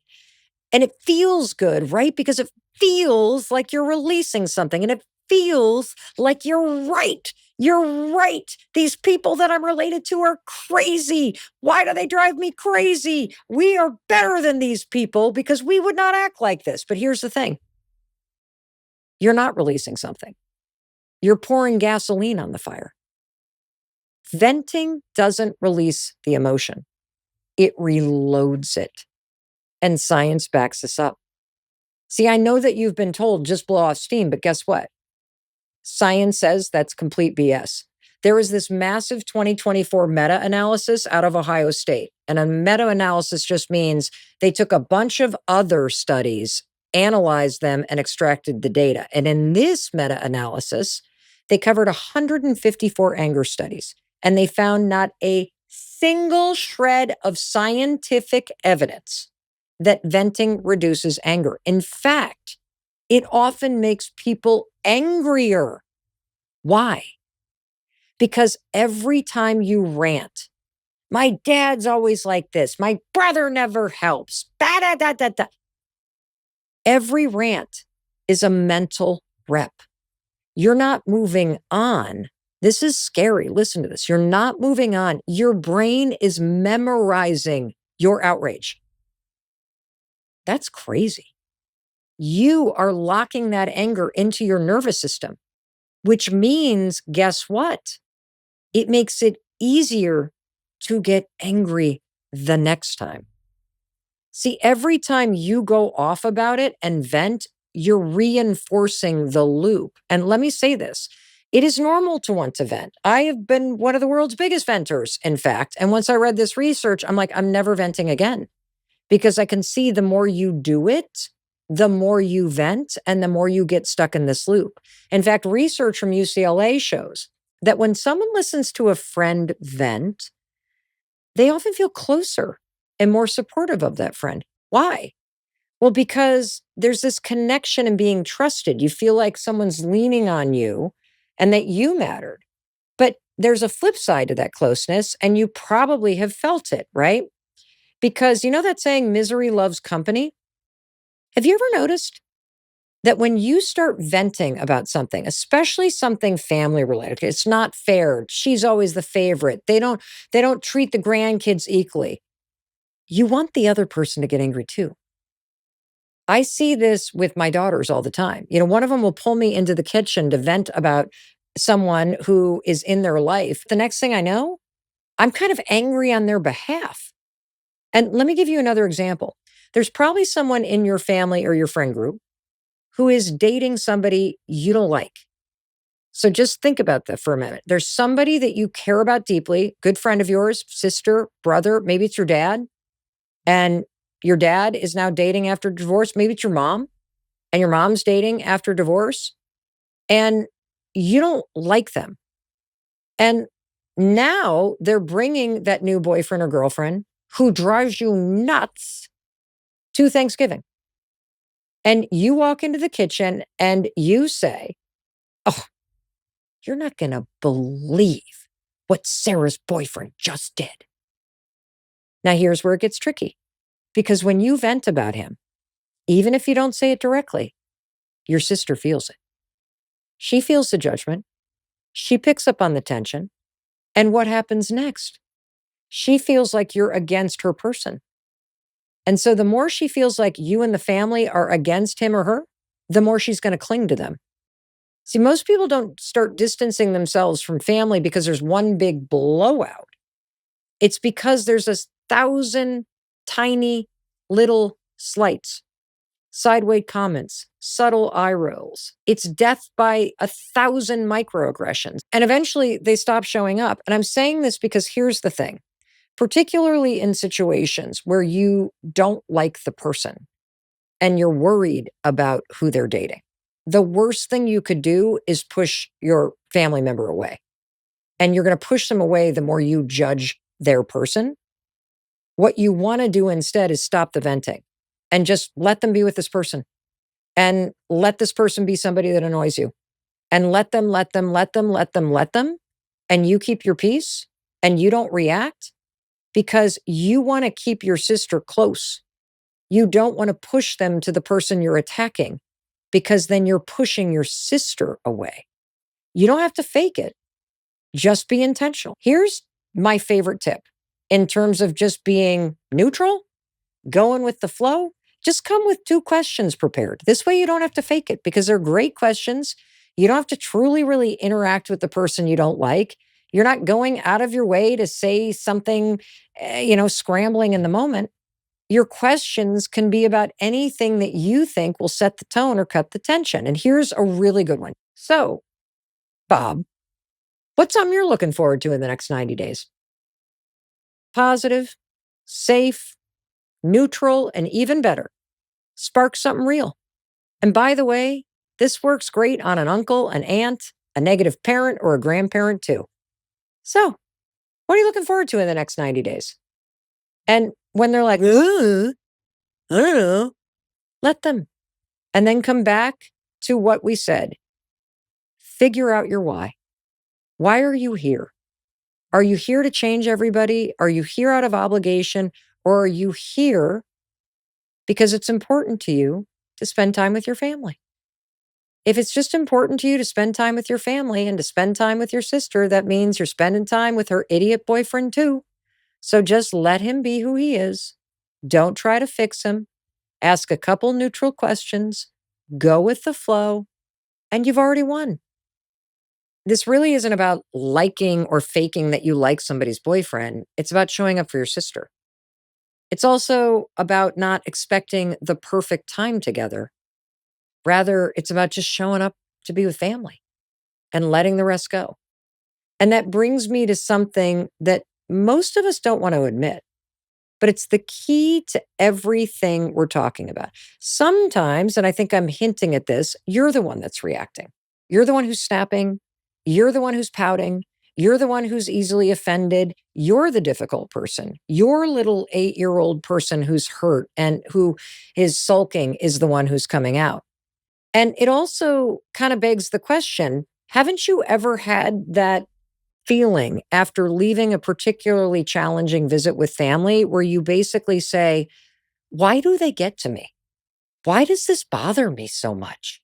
And it feels good, right? Because it feels like you're releasing something and it feels like you're right. You're right. These people that I'm related to are crazy. Why do they drive me crazy? We are better than these people because we would not act like this. But here's the thing. You're not releasing something. You're pouring gasoline on the fire. Venting doesn't release the emotion. It reloads it. And science backs this up. See, I know that you've been told just blow off steam, but guess what? Science says that's complete BS. There was this massive 2024 meta analysis out of Ohio State. And a meta analysis just means they took a bunch of other studies, analyzed them, and extracted the data. And in this meta analysis, they covered 154 anger studies, and they found not a single shred of scientific evidence that venting reduces anger. In fact, it often makes people angrier. Why? Because every time you rant, my dad's always like this, my brother never helps, da, da, da, da, da. Every rant is a mental rep. You're not moving on. This is scary. Listen to this. You're not moving on. Your brain is memorizing your outrage. That's crazy. You are locking that anger into your nervous system, which means, guess what? It makes it easier to get angry the next time. See, every time you go off about it and vent, you're reinforcing the loop. And let me say this. It is normal to want to vent. I have been one of the world's biggest venters, in fact. And once I read this research, I'm like, I'm never venting again, because I can see the more you do it, the more you vent and the more you get stuck in this loop. In fact, research from UCLA shows that when someone listens to a friend vent, they often feel closer and more supportive of that friend. Why? Well, because there's this connection in being trusted. You feel like someone's leaning on you and that you mattered. But there's a flip side to that closeness, and you probably have felt it, right? Because you know that saying, misery loves company? Have you ever noticed that when you start venting about something, especially something family related, it's not fair, she's always the favorite, they don't treat the grandkids equally, you want the other person to get angry too. I see this with my daughters all the time. You know, one of them will pull me into the kitchen to vent about someone who is in their life. The next thing I know, I'm kind of angry on their behalf. And let me give you another example. There's probably someone in your family or your friend group who is dating somebody you don't like. So just think about that for a minute. There's somebody that you care about deeply, good friend of yours, sister, brother, maybe it's your dad, and your dad is now dating after divorce. Maybe it's your mom, and your mom's dating after divorce, and you don't like them. And now they're bringing that new boyfriend or girlfriend who drives you nuts to Thanksgiving. And you walk into the kitchen and you say, "Oh, you're not going to believe what Sarah's boyfriend just did." Now, here's where it gets tricky, because when you vent about him, even if you don't say it directly, your sister feels it. She feels the judgment. She picks up on the tension. And what happens next? She feels like you're against her person. And so the more she feels like you and the family are against him or her, the more she's going to cling to them. See, most people don't start distancing themselves from family because there's one big blowout. It's because there's 1,000 tiny little slights, sideways comments, subtle eye rolls. It's death by 1,000 microaggressions. And eventually they stop showing up. And I'm saying this because here's the thing, particularly in situations where you don't like the person and you're worried about who they're dating, the worst thing you could do is push your family member away. And you're going to push them away the more you judge their person. What you want to do instead is stop the venting and just let them be with this person, and let this person be somebody that annoys you, and let them. And you keep your peace and you don't react, because you want to keep your sister close. You don't want to push them to the person you're attacking, because then you're pushing your sister away. You don't have to fake it. Just be intentional. Here's my favorite tip in terms of just being neutral, going with the flow. Just come with 2 questions prepared. This way you don't have to fake it, because they're great questions. You don't have to truly, really interact with the person you don't like. You're not going out of your way to say something, scrambling in the moment. Your questions can be about anything that you think will set the tone or cut the tension. And here's a really good one. So, Bob, What's something you're looking forward to in the next 90 days? Positive, safe, neutral, and even better. Spark something real. And by the way, this works great on an uncle, an aunt, a negative parent, or a grandparent too. So, what are you looking forward to in the next 90 days? And when they're like, I don't know, let them. And then come back to what we said. Figure out your why. Why are you here? Are you here to change everybody? Are you here out of obligation? Or are you here because it's important to you to spend time with your family? If it's just important to you to spend time with your family and to spend time with your sister, that means you're spending time with her idiot boyfriend too. So just let him be who he is. Don't try to fix him. Ask a couple neutral questions. Go with the flow, and you've already won. This really isn't about liking or faking that you like somebody's boyfriend. It's about showing up for your sister. It's also about not expecting the perfect time together. Rather, it's about just showing up to be with family and letting the rest go. And that brings me to something that most of us don't want to admit, but it's the key to everything we're talking about. Sometimes, and I think I'm hinting at this, you're the one that's reacting. You're the one who's snapping. You're the one who's pouting. You're the one who's easily offended. You're the difficult person. Your little 8-year-old person who's hurt and who is sulking is the one who's coming out. And it also kind of begs the question, haven't you ever had that feeling after leaving a particularly challenging visit with family where you basically say, why do they get to me? Why does this bother me so much?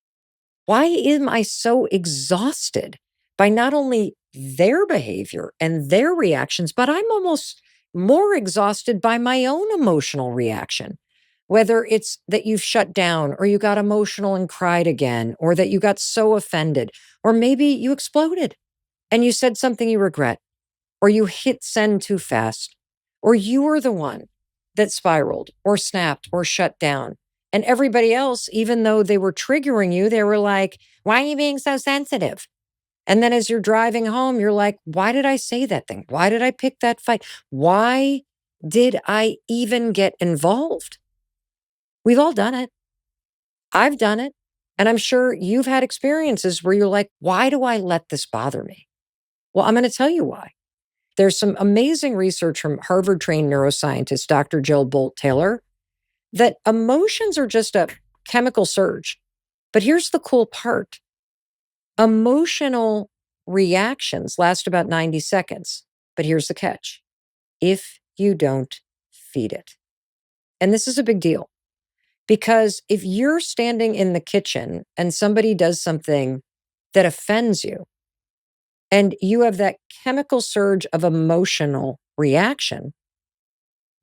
Why am I so exhausted by not only their behavior and their reactions, but I'm almost more exhausted by my own emotional reaction? Whether it's that you've shut down or you got emotional and cried again, or that you got so offended, or maybe you exploded and you said something you regret, or you hit send too fast, or you were the one that spiraled or snapped or shut down. And everybody else, even though they were triggering you, they were like, why are you being so sensitive? And then as you're driving home, you're like, why did I say that thing? Why did I pick that fight? Why did I even get involved? We've all done it. I've done it. And I'm sure you've had experiences where you're like, why do I let this bother me? Well, I'm going to tell you why. There's some amazing research from Harvard-trained neuroscientist Dr. Jill Bolt Taylor that emotions are just a chemical surge. But here's the cool part. Emotional reactions last about 90 seconds. But here's the catch. If you don't feed it. And this is a big deal. Because if you're standing in the kitchen and somebody does something that offends you, and you have that chemical surge of emotional reaction,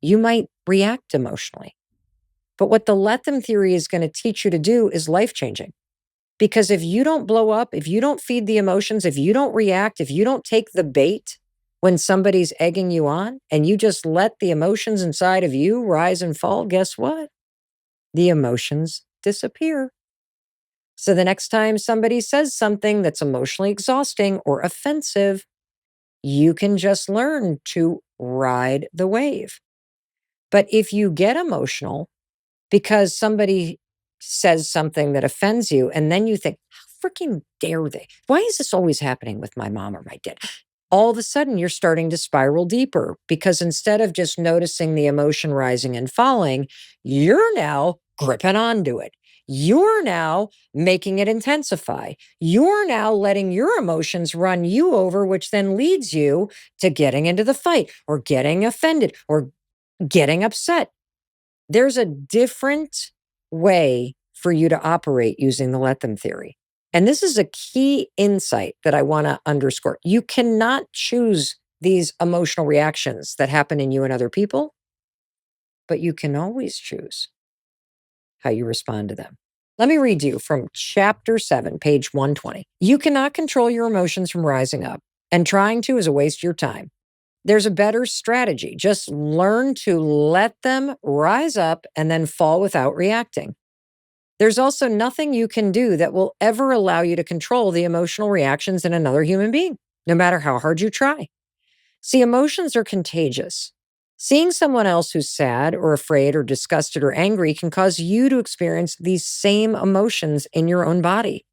you might react emotionally. But what the let them theory is going to teach you to do is life-changing. Because if you don't blow up, if you don't feed the emotions, if you don't react, if you don't take the bait when somebody's egging you on, and you just let the emotions inside of you rise and fall, guess what? The emotions disappear. So the next time somebody says something that's emotionally exhausting or offensive, you can just learn to ride the wave. But if you get emotional because somebody says something that offends you, and then you think, how freaking dare they? Why is this always happening with my mom or my dad? All of a sudden, you're starting to spiral deeper because instead of just noticing the emotion rising and falling, you're now gripping onto it. You're now making it intensify. You're now letting your emotions run you over, which then leads you to getting into the fight or getting offended or getting upset. There's a different way for you to operate using the let them theory. And this is a key insight that I want to underscore. You cannot choose these emotional reactions that happen in you and other people, but you can always choose how you respond to them. Let me read you from chapter 7, page 120. You cannot control your emotions from rising up, and trying to is a waste of your time. There's a better strategy. Just learn to let them rise up and then fall without reacting. There's also nothing you can do that will ever allow you to control the emotional reactions in another human being. no matter how hard you try. See, emotions are contagious. Seeing someone else who's sad or afraid or disgusted or angry can cause you to experience these same emotions in your own body.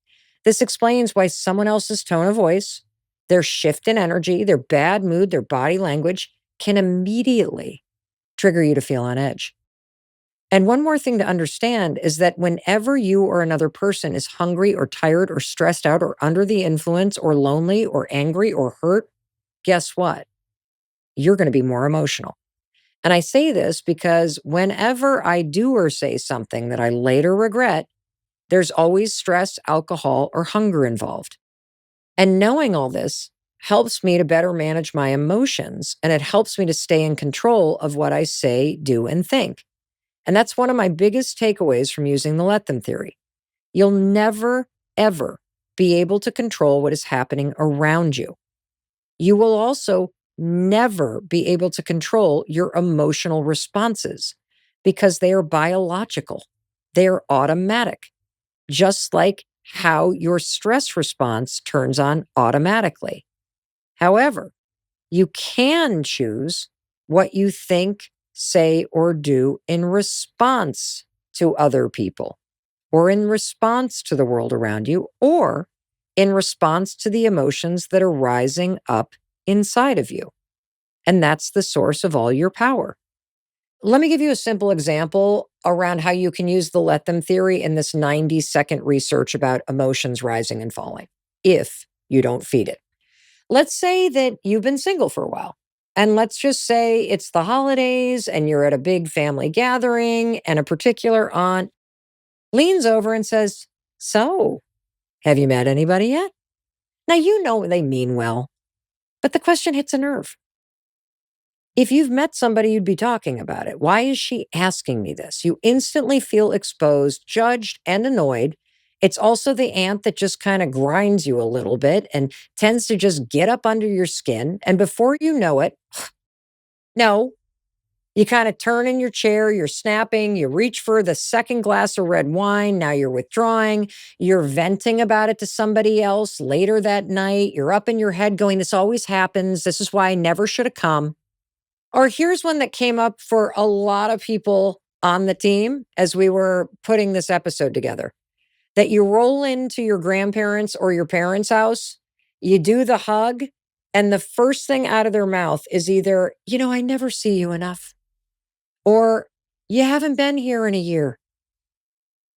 This explains why someone else's tone of voice, their shift in energy, their bad mood, their body language can immediately trigger you to feel on edge. And one more thing to understand is that whenever you or another person is hungry or tired or stressed out or under the influence or lonely or angry or hurt, guess what? You're going to be more emotional. And I say this because whenever I do or say something that I later regret, there's always stress, alcohol, or hunger involved. And knowing all this helps me to better manage my emotions, and it helps me to stay in control of what I say, do, and think. And that's one of my biggest takeaways from using the let them theory. You'll never, ever be able to control what is happening around you. You will also never be able to control your emotional responses because they are biological. They are automatic, just like how your stress response turns on automatically. However, you can choose what you think, say, or do in response to other people, or in response to the world around you, or in response to the emotions that are rising up inside of you. And that's the source of all your power. Let me give you a simple example around how you can use the let them theory in this 90-second research about emotions rising and falling if you don't feed it. Let's say that you've been single for a while. And let's just say it's the holidays and you're at a big family gathering, and a particular aunt leans over and says, "So, have you met anybody yet?" Now, you know they mean well, but the question hits a nerve. If you've met somebody, you'd be talking about it. Why is she asking me this? You instantly feel exposed, judged, and annoyed. It's also the aunt that just kind of grinds you a little bit and tends to just get up under your skin. And before you know it, no, you kind of turn in your chair, you're snapping, you reach for the second glass of red wine. Now you're withdrawing, you're venting about it to somebody else later that night. You're up in your head going, "This always happens. This is why I never should have come." Or here's one that came up for a lot of people on the team as we were putting this episode together, that you roll into your grandparents' or your parents' house, you do the hug, and the first thing out of their mouth is either, "I never see you enough," or "You haven't been here in a year."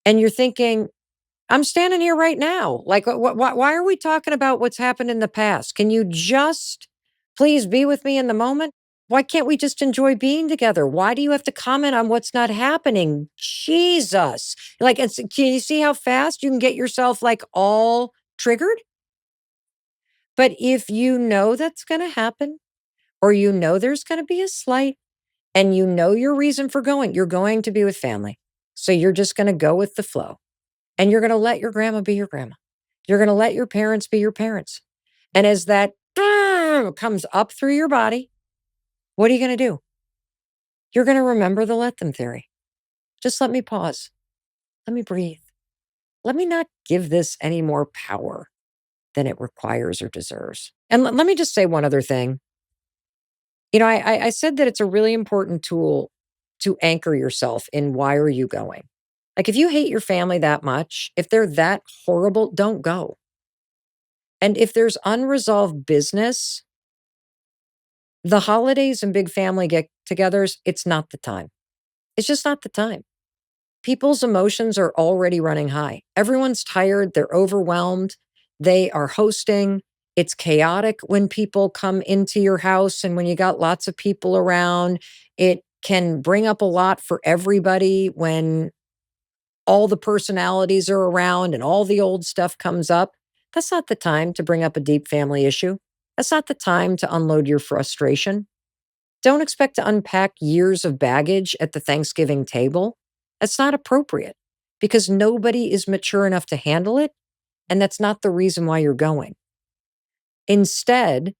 And you're thinking, I'm standing here right now. Like, why are we talking about what's happened in the past? Can you just please be with me in the moment? Why can't we just enjoy being together? Why do you have to comment on what's not happening? Jesus. Like, can you see how fast you can get yourself like all triggered? But if you know that's going to happen, or there's going to be a slight, and your reason for going, you're going to be with family. So you're just going to go with the flow. And you're going to let your grandma be your grandma. You're going to let your parents be your parents. And as that comes up through your body, what are you going to do? You're going to remember the let them theory. Just let me pause. Let me breathe. Let me not give this any more power than it requires or deserves. And let me just say one other thing. I said that it's a really important tool to anchor yourself in why are you going? Like, if you hate your family that much, if they're that horrible, don't go. And if there's unresolved business, the holidays and big family get togethers, it's not the time. It's just not the time. People's emotions are already running high. Everyone's tired. They're overwhelmed. They are hosting. It's chaotic when people come into your house. And when you got lots of people around, it can bring up a lot for everybody when all the personalities are around and all the old stuff comes up. That's not the time to bring up a deep family issue. That's not the time to unload your frustration. Don't expect to unpack years of baggage at the Thanksgiving table. That's not appropriate because nobody is mature enough to handle it, and that's not the reason why you're going. Instead,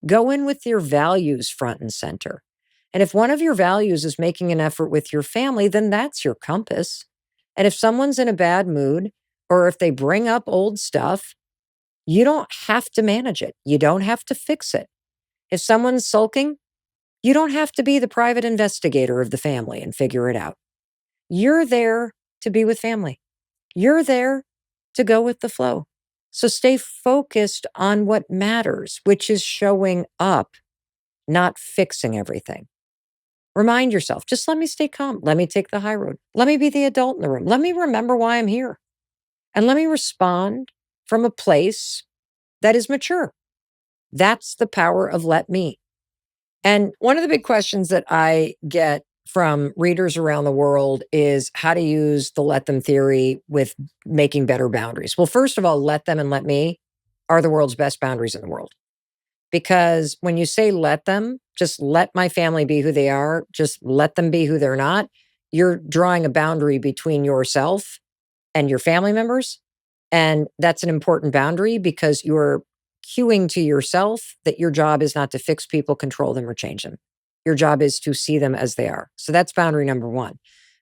go in with your values front and center. And if one of your values is making an effort with your family, then that's your compass. And if someone's in a bad mood, or if they bring up old stuff, You don't have to manage it. You don't have to fix it. If someone's sulking, you don't have to be the private investigator of the family and figure it out. You're there to be with family. You're there to go with the flow. So stay focused on what matters, which is showing up, not fixing everything. Remind yourself, just let me stay calm. Let me take the high road. Let me be the adult in the room. Let me remember why I'm here. And let me respond from a place that is mature. That's the power of let me. And one of the big questions that I get from readers around the world is how to use the let them theory with making better boundaries. Well, first of all, let them and let me are the world's best boundaries in the world. Because when you say let them, just let my family be who they are, just let them be who they're not, you're drawing a boundary between yourself and your family members. And that's an important boundary because you're cueing to yourself that your job is not to fix people, control them, or change them. Your job is to see them as they are. So that's boundary number one.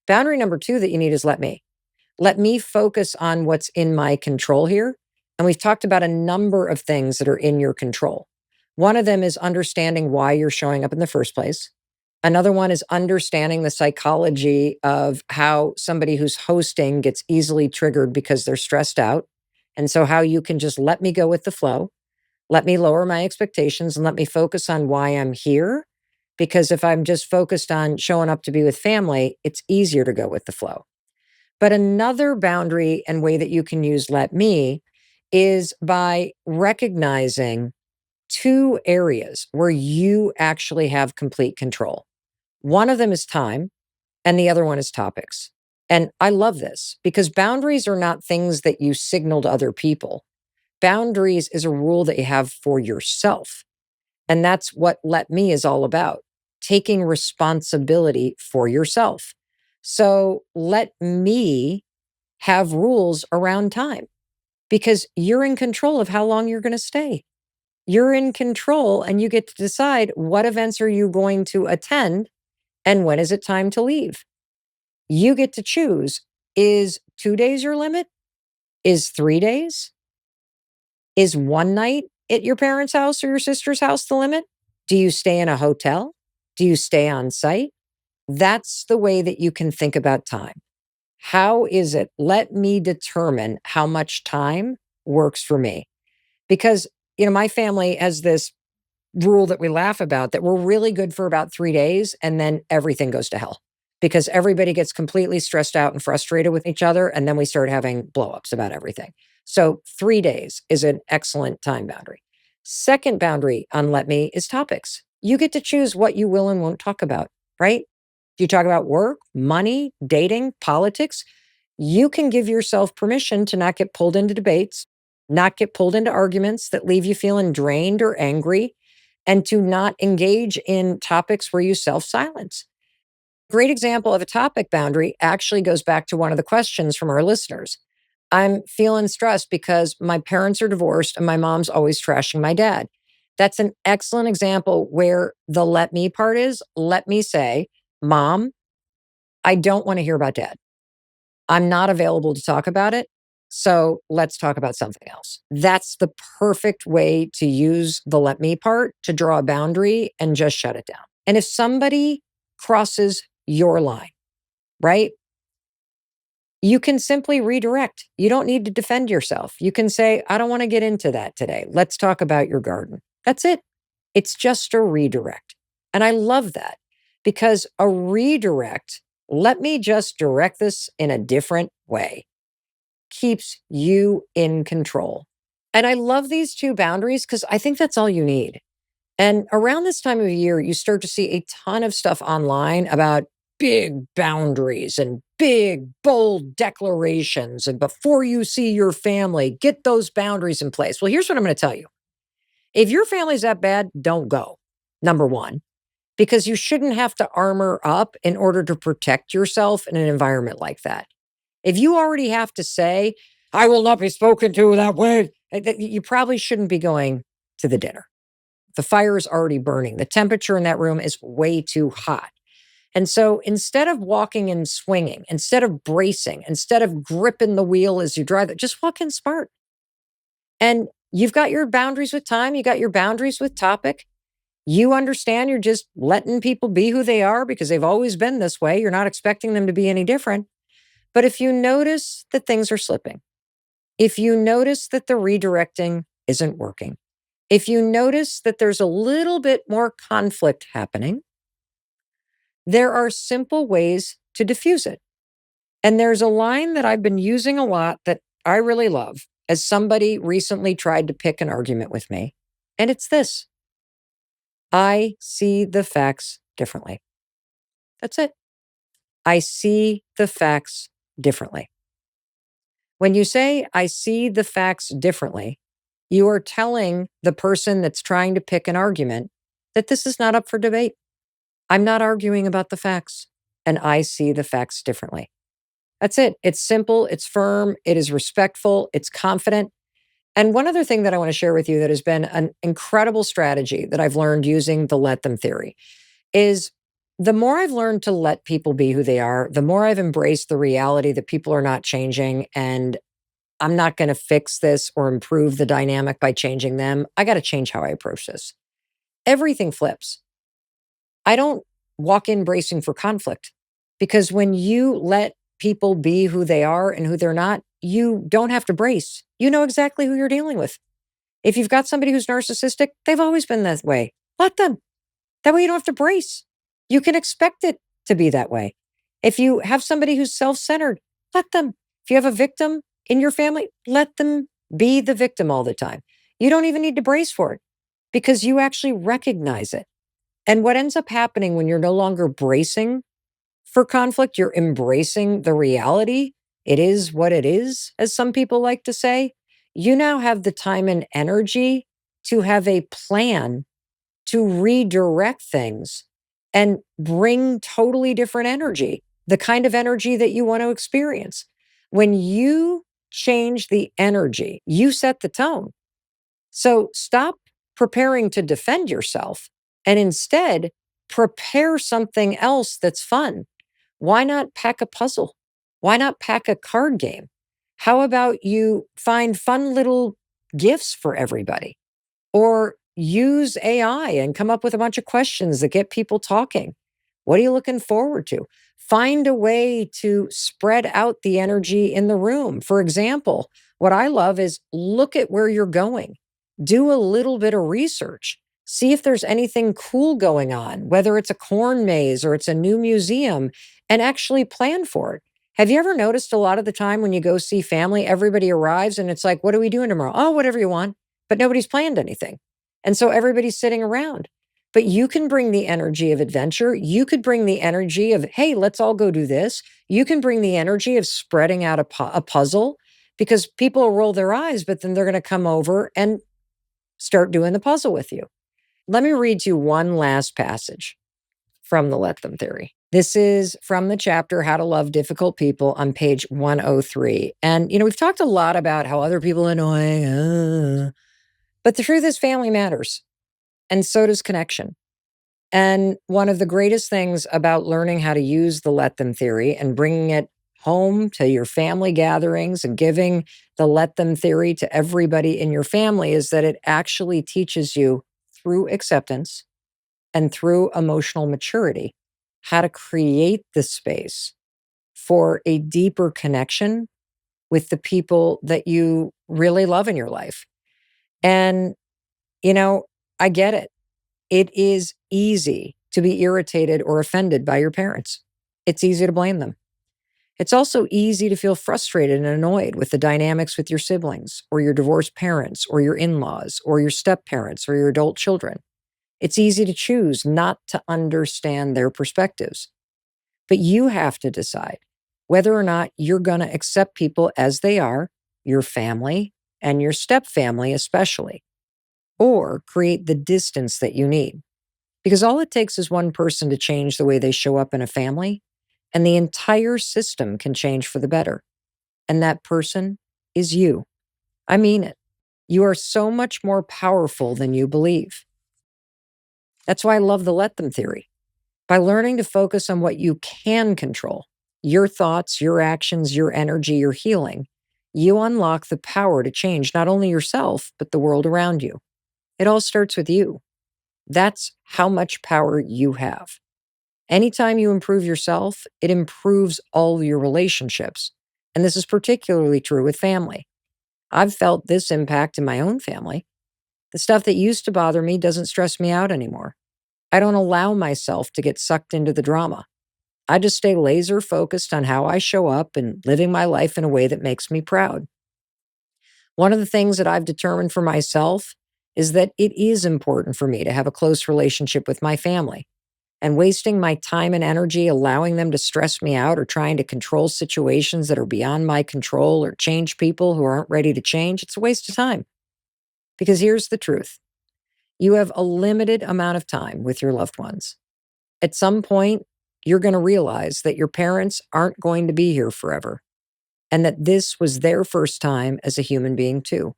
Boundary number two that you need is let me. Let me focus on what's in my control here. And we've talked about a number of things that are in your control. One of them is understanding why you're showing up in the first place. Another one is understanding the psychology of how somebody who's hosting gets easily triggered because they're stressed out. And so, how you can just let me go with the flow, let me lower my expectations, and let me focus on why I'm here. Because if I'm just focused on showing up to be with family, it's easier to go with the flow. But another boundary and way that you can use let me is by recognizing two areas where you actually have complete control. One of them is time, and the other one is topics. And I love this because boundaries are not things that you signal to other people. Boundaries is a rule that you have for yourself. And that's what let me is all about, taking responsibility for yourself. So let me have rules around time because you're in control of how long you're going to stay. You're in control and you get to decide what events are you going to attend and when is it time to leave. You get to choose. Is 2 days your limit? Is 3 days? Is one night at your parents' house or your sister's house the limit? Do you stay in a hotel? Do you stay on site? That's the way that you can think about time. How is it? Let me determine how much time works for me. Because, my family has this rule that we laugh about that we're really good for about 3 days and then everything goes to hell because everybody gets completely stressed out and frustrated with each other. And then we start having blowups about everything. So 3 days is an excellent time boundary. Second boundary on let me is topics. You get to choose what you will and won't talk about, right? Do you talk about work, money, dating, politics? You can give yourself permission to not get pulled into debates, not get pulled into arguments that leave you feeling drained or angry, and to not engage in topics where you self-silence. Great example of a topic boundary actually goes back to one of the questions from our listeners. I'm feeling stressed because my parents are divorced and my mom's always trashing my dad. That's an excellent example where the let me part is let me say, Mom, I don't want to hear about dad. I'm not available to talk about it. So let's talk about something else. That's the perfect way to use the let me part to draw a boundary and just shut it down. And if somebody crosses your line, right? You can simply redirect. You don't need to defend yourself. You can say, I don't want to get into that today. Let's talk about your garden. That's it. It's just a redirect. And I love that because a redirect, let me just direct this in a different way, keeps you in control. And I love these two boundaries because I think that's all you need. And around this time of year, you start to see a ton of stuff online about big boundaries and big, bold declarations. And before you see your family, get those boundaries in place. Well, here's what I'm going to tell you. If your family's that bad, don't go. Number one, because you shouldn't have to armor up in order to protect yourself in an environment like that. If you already have to say, I will not be spoken to that way, you probably shouldn't be going to the dinner. The fire is already burning. The temperature in that room is way too hot. And so instead of walking and swinging, instead of bracing, instead of gripping the wheel as you drive it, just walk in smart. And You've got your boundaries with time, you got your boundaries with topic. You understand you're just letting people be who they are because they've always been this way. You're not expecting them to be any different. But if you notice that things are slipping, if you notice that the redirecting isn't working, if you notice that there's a little bit more conflict happening, there are simple ways to diffuse it. And there's a line that I've been using a lot that I really love as somebody recently tried to pick an argument with me. And it's this: I see the facts differently. That's it. I see the facts differently. When you say, I see the facts differently, you are telling the person that's trying to pick an argument that this is not up for debate. I'm not arguing about the facts, and I see the facts differently. That's it. It's simple, it's firm, it is respectful, it's confident. And one other thing that I want to share with you that has been an incredible strategy that I've learned using the let them theory is the more I've learned to let people be who they are, the more I've embraced the reality that people are not changing and I'm not going to fix this or improve the dynamic by changing them. I got to change how I approach this. Everything flips. I don't walk in bracing for conflict because when you let people be who they are and who they're not, you don't have to brace. You know exactly who you're dealing with. If you've got somebody who's narcissistic, they've always been that way. Let them. That way you don't have to brace. You can expect it to be that way. If you have somebody who's self-centered, let them. If you have a victim in your family, let them be the victim all the time. You don't even need to brace for it because you actually recognize it. And what ends up happening when you're no longer bracing for conflict, you're embracing the reality. It is what it is, as some people like to say. You now have the time and energy to have a plan to redirect things and bring totally different energy, the kind of energy that you want to experience. When you change the energy, you set the tone. So stop preparing to defend yourself and instead prepare something else that's fun. Why not pack a puzzle? Why not pack a card game? How about you find fun little gifts for everybody? Or use AI and come up with a bunch of questions that get people talking. What are you looking forward to? Find a way to spread out the energy in the room. For example, what I love is look at where you're going. Do a little bit of research. See if there's anything cool going on, whether it's a corn maze or it's a new museum, and actually plan for it. Have you ever noticed a lot of the time when you go see family, everybody arrives and it's like, what are we doing tomorrow? Oh, whatever you want. But nobody's planned anything. And so everybody's sitting around. But you can bring the energy of adventure. You could bring the energy of, hey, let's all go do this. You can bring the energy of spreading out a puzzle because people will roll their eyes, but then they're going to come over and start doing the puzzle with you. Let me read you one last passage from the Let Them Theory. This is from the chapter How to Love Difficult People on page 103. And, we've talked a lot about how other people are annoying, but the truth is family matters. And so does connection. And one of the greatest things about learning how to use the let them theory and bringing it home to your family gatherings and giving the let them theory to everybody in your family is that it actually teaches you through acceptance and through emotional maturity how to create the space for a deeper connection with the people that you really love in your life. And, I get it. It is easy to be irritated or offended by your parents. It's easy to blame them. It's also easy to feel frustrated and annoyed with the dynamics with your siblings or your divorced parents or your in-laws or your step-parents or your adult children. It's easy to choose not to understand their perspectives. But you have to decide whether or not you're going to accept people as they are, your family and your step-family especially, or create the distance that you need. Because all it takes is one person to change the way they show up in a family, and the entire system can change for the better. And that person is you. I mean it. You are so much more powerful than you believe. That's why I love the let them theory. By learning to focus on what you can control, your thoughts, your actions, your energy, your healing, you unlock the power to change not only yourself, but the world around you. It all starts with you. That's how much power you have. Anytime you improve yourself, it improves all your relationships. And this is particularly true with family. I've felt this impact in my own family. The stuff that used to bother me doesn't stress me out anymore. I don't allow myself to get sucked into the drama. I just stay laser focused on how I show up and living my life in a way that makes me proud. One of the things that I've determined for myself is that it is important for me to have a close relationship with my family. And wasting my time and energy allowing them to stress me out or trying to control situations that are beyond my control or change people who aren't ready to change, it's a waste of time. Because here's the truth. You have a limited amount of time with your loved ones. At some point, you're going to realize that your parents aren't going to be here forever, and that this was their first time as a human being too.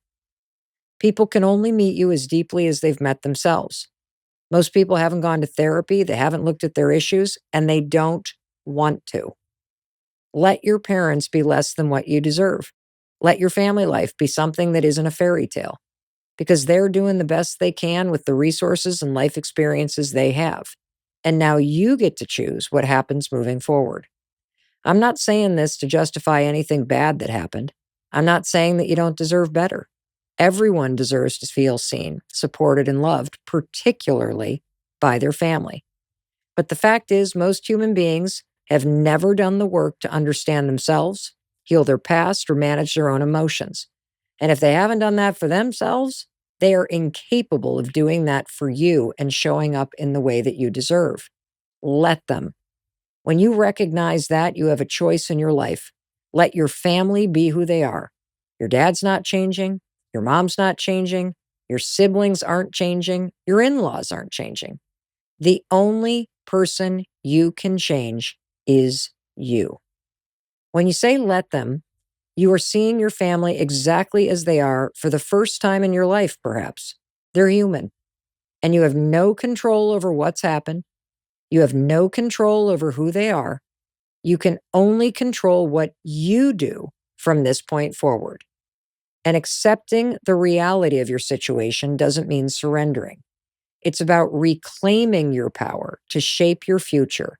People can only meet you as deeply as they've met themselves. Most people haven't gone to therapy, they haven't looked at their issues, and they don't want to. Let your parents be less than what you deserve. Let your family life be something that isn't a fairy tale, because they're doing the best they can with the resources and life experiences they have. And now you get to choose what happens moving forward. I'm not saying this to justify anything bad that happened. I'm not saying that you don't deserve better. Everyone deserves to feel seen, supported, and loved, particularly by their family. But the fact is, most human beings have never done the work to understand themselves, heal their past, or manage their own emotions. And if they haven't done that for themselves, they are incapable of doing that for you and showing up in the way that you deserve. Let them. When you recognize that, you have a choice in your life. Let your family be who they are. Your dad's not changing. Your mom's not changing. Your siblings aren't changing. Your in-laws aren't changing. The only person you can change is you. When you say let them, you are seeing your family exactly as they are for the first time in your life, perhaps. They're human, and you have no control over what's happened. You have no control over who they are. You can only control what you do from this point forward. And accepting the reality of your situation doesn't mean surrendering. It's about reclaiming your power to shape your future.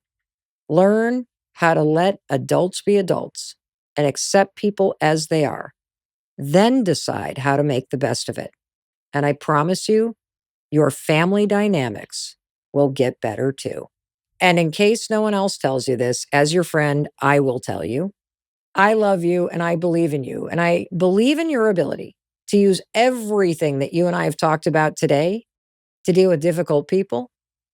Learn how to let adults be adults and accept people as they are. Then decide how to make the best of it. And I promise you, your family dynamics will get better too. And in case no one else tells you this, as your friend, I will tell you, I love you and I believe in you. And I believe in your ability to use everything that you and I have talked about today to deal with difficult people,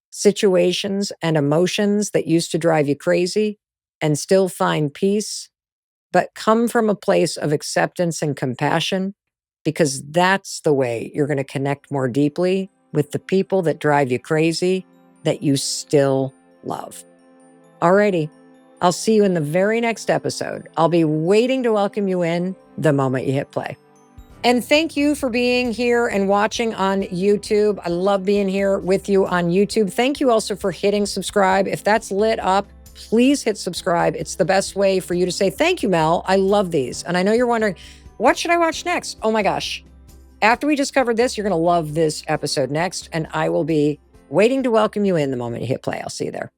situations, and emotions that used to drive you crazy and still find peace, but come from a place of acceptance and compassion, because that's the way you're going to connect more deeply with the people that drive you crazy that you still love. Alrighty, I'll see you in the very next episode. I'll be waiting to welcome you in the moment you hit play. And thank you for being here and watching on YouTube. I love being here with you on YouTube. Thank you also for hitting subscribe. If that's lit up, please hit subscribe. It's the best way for you to say, thank you, Mel. I love these. And I know you're wondering, what should I watch next? Oh my gosh. After we just covered this, you're going to love this episode next. And I will be waiting to welcome you in the moment you hit play. I'll see you there.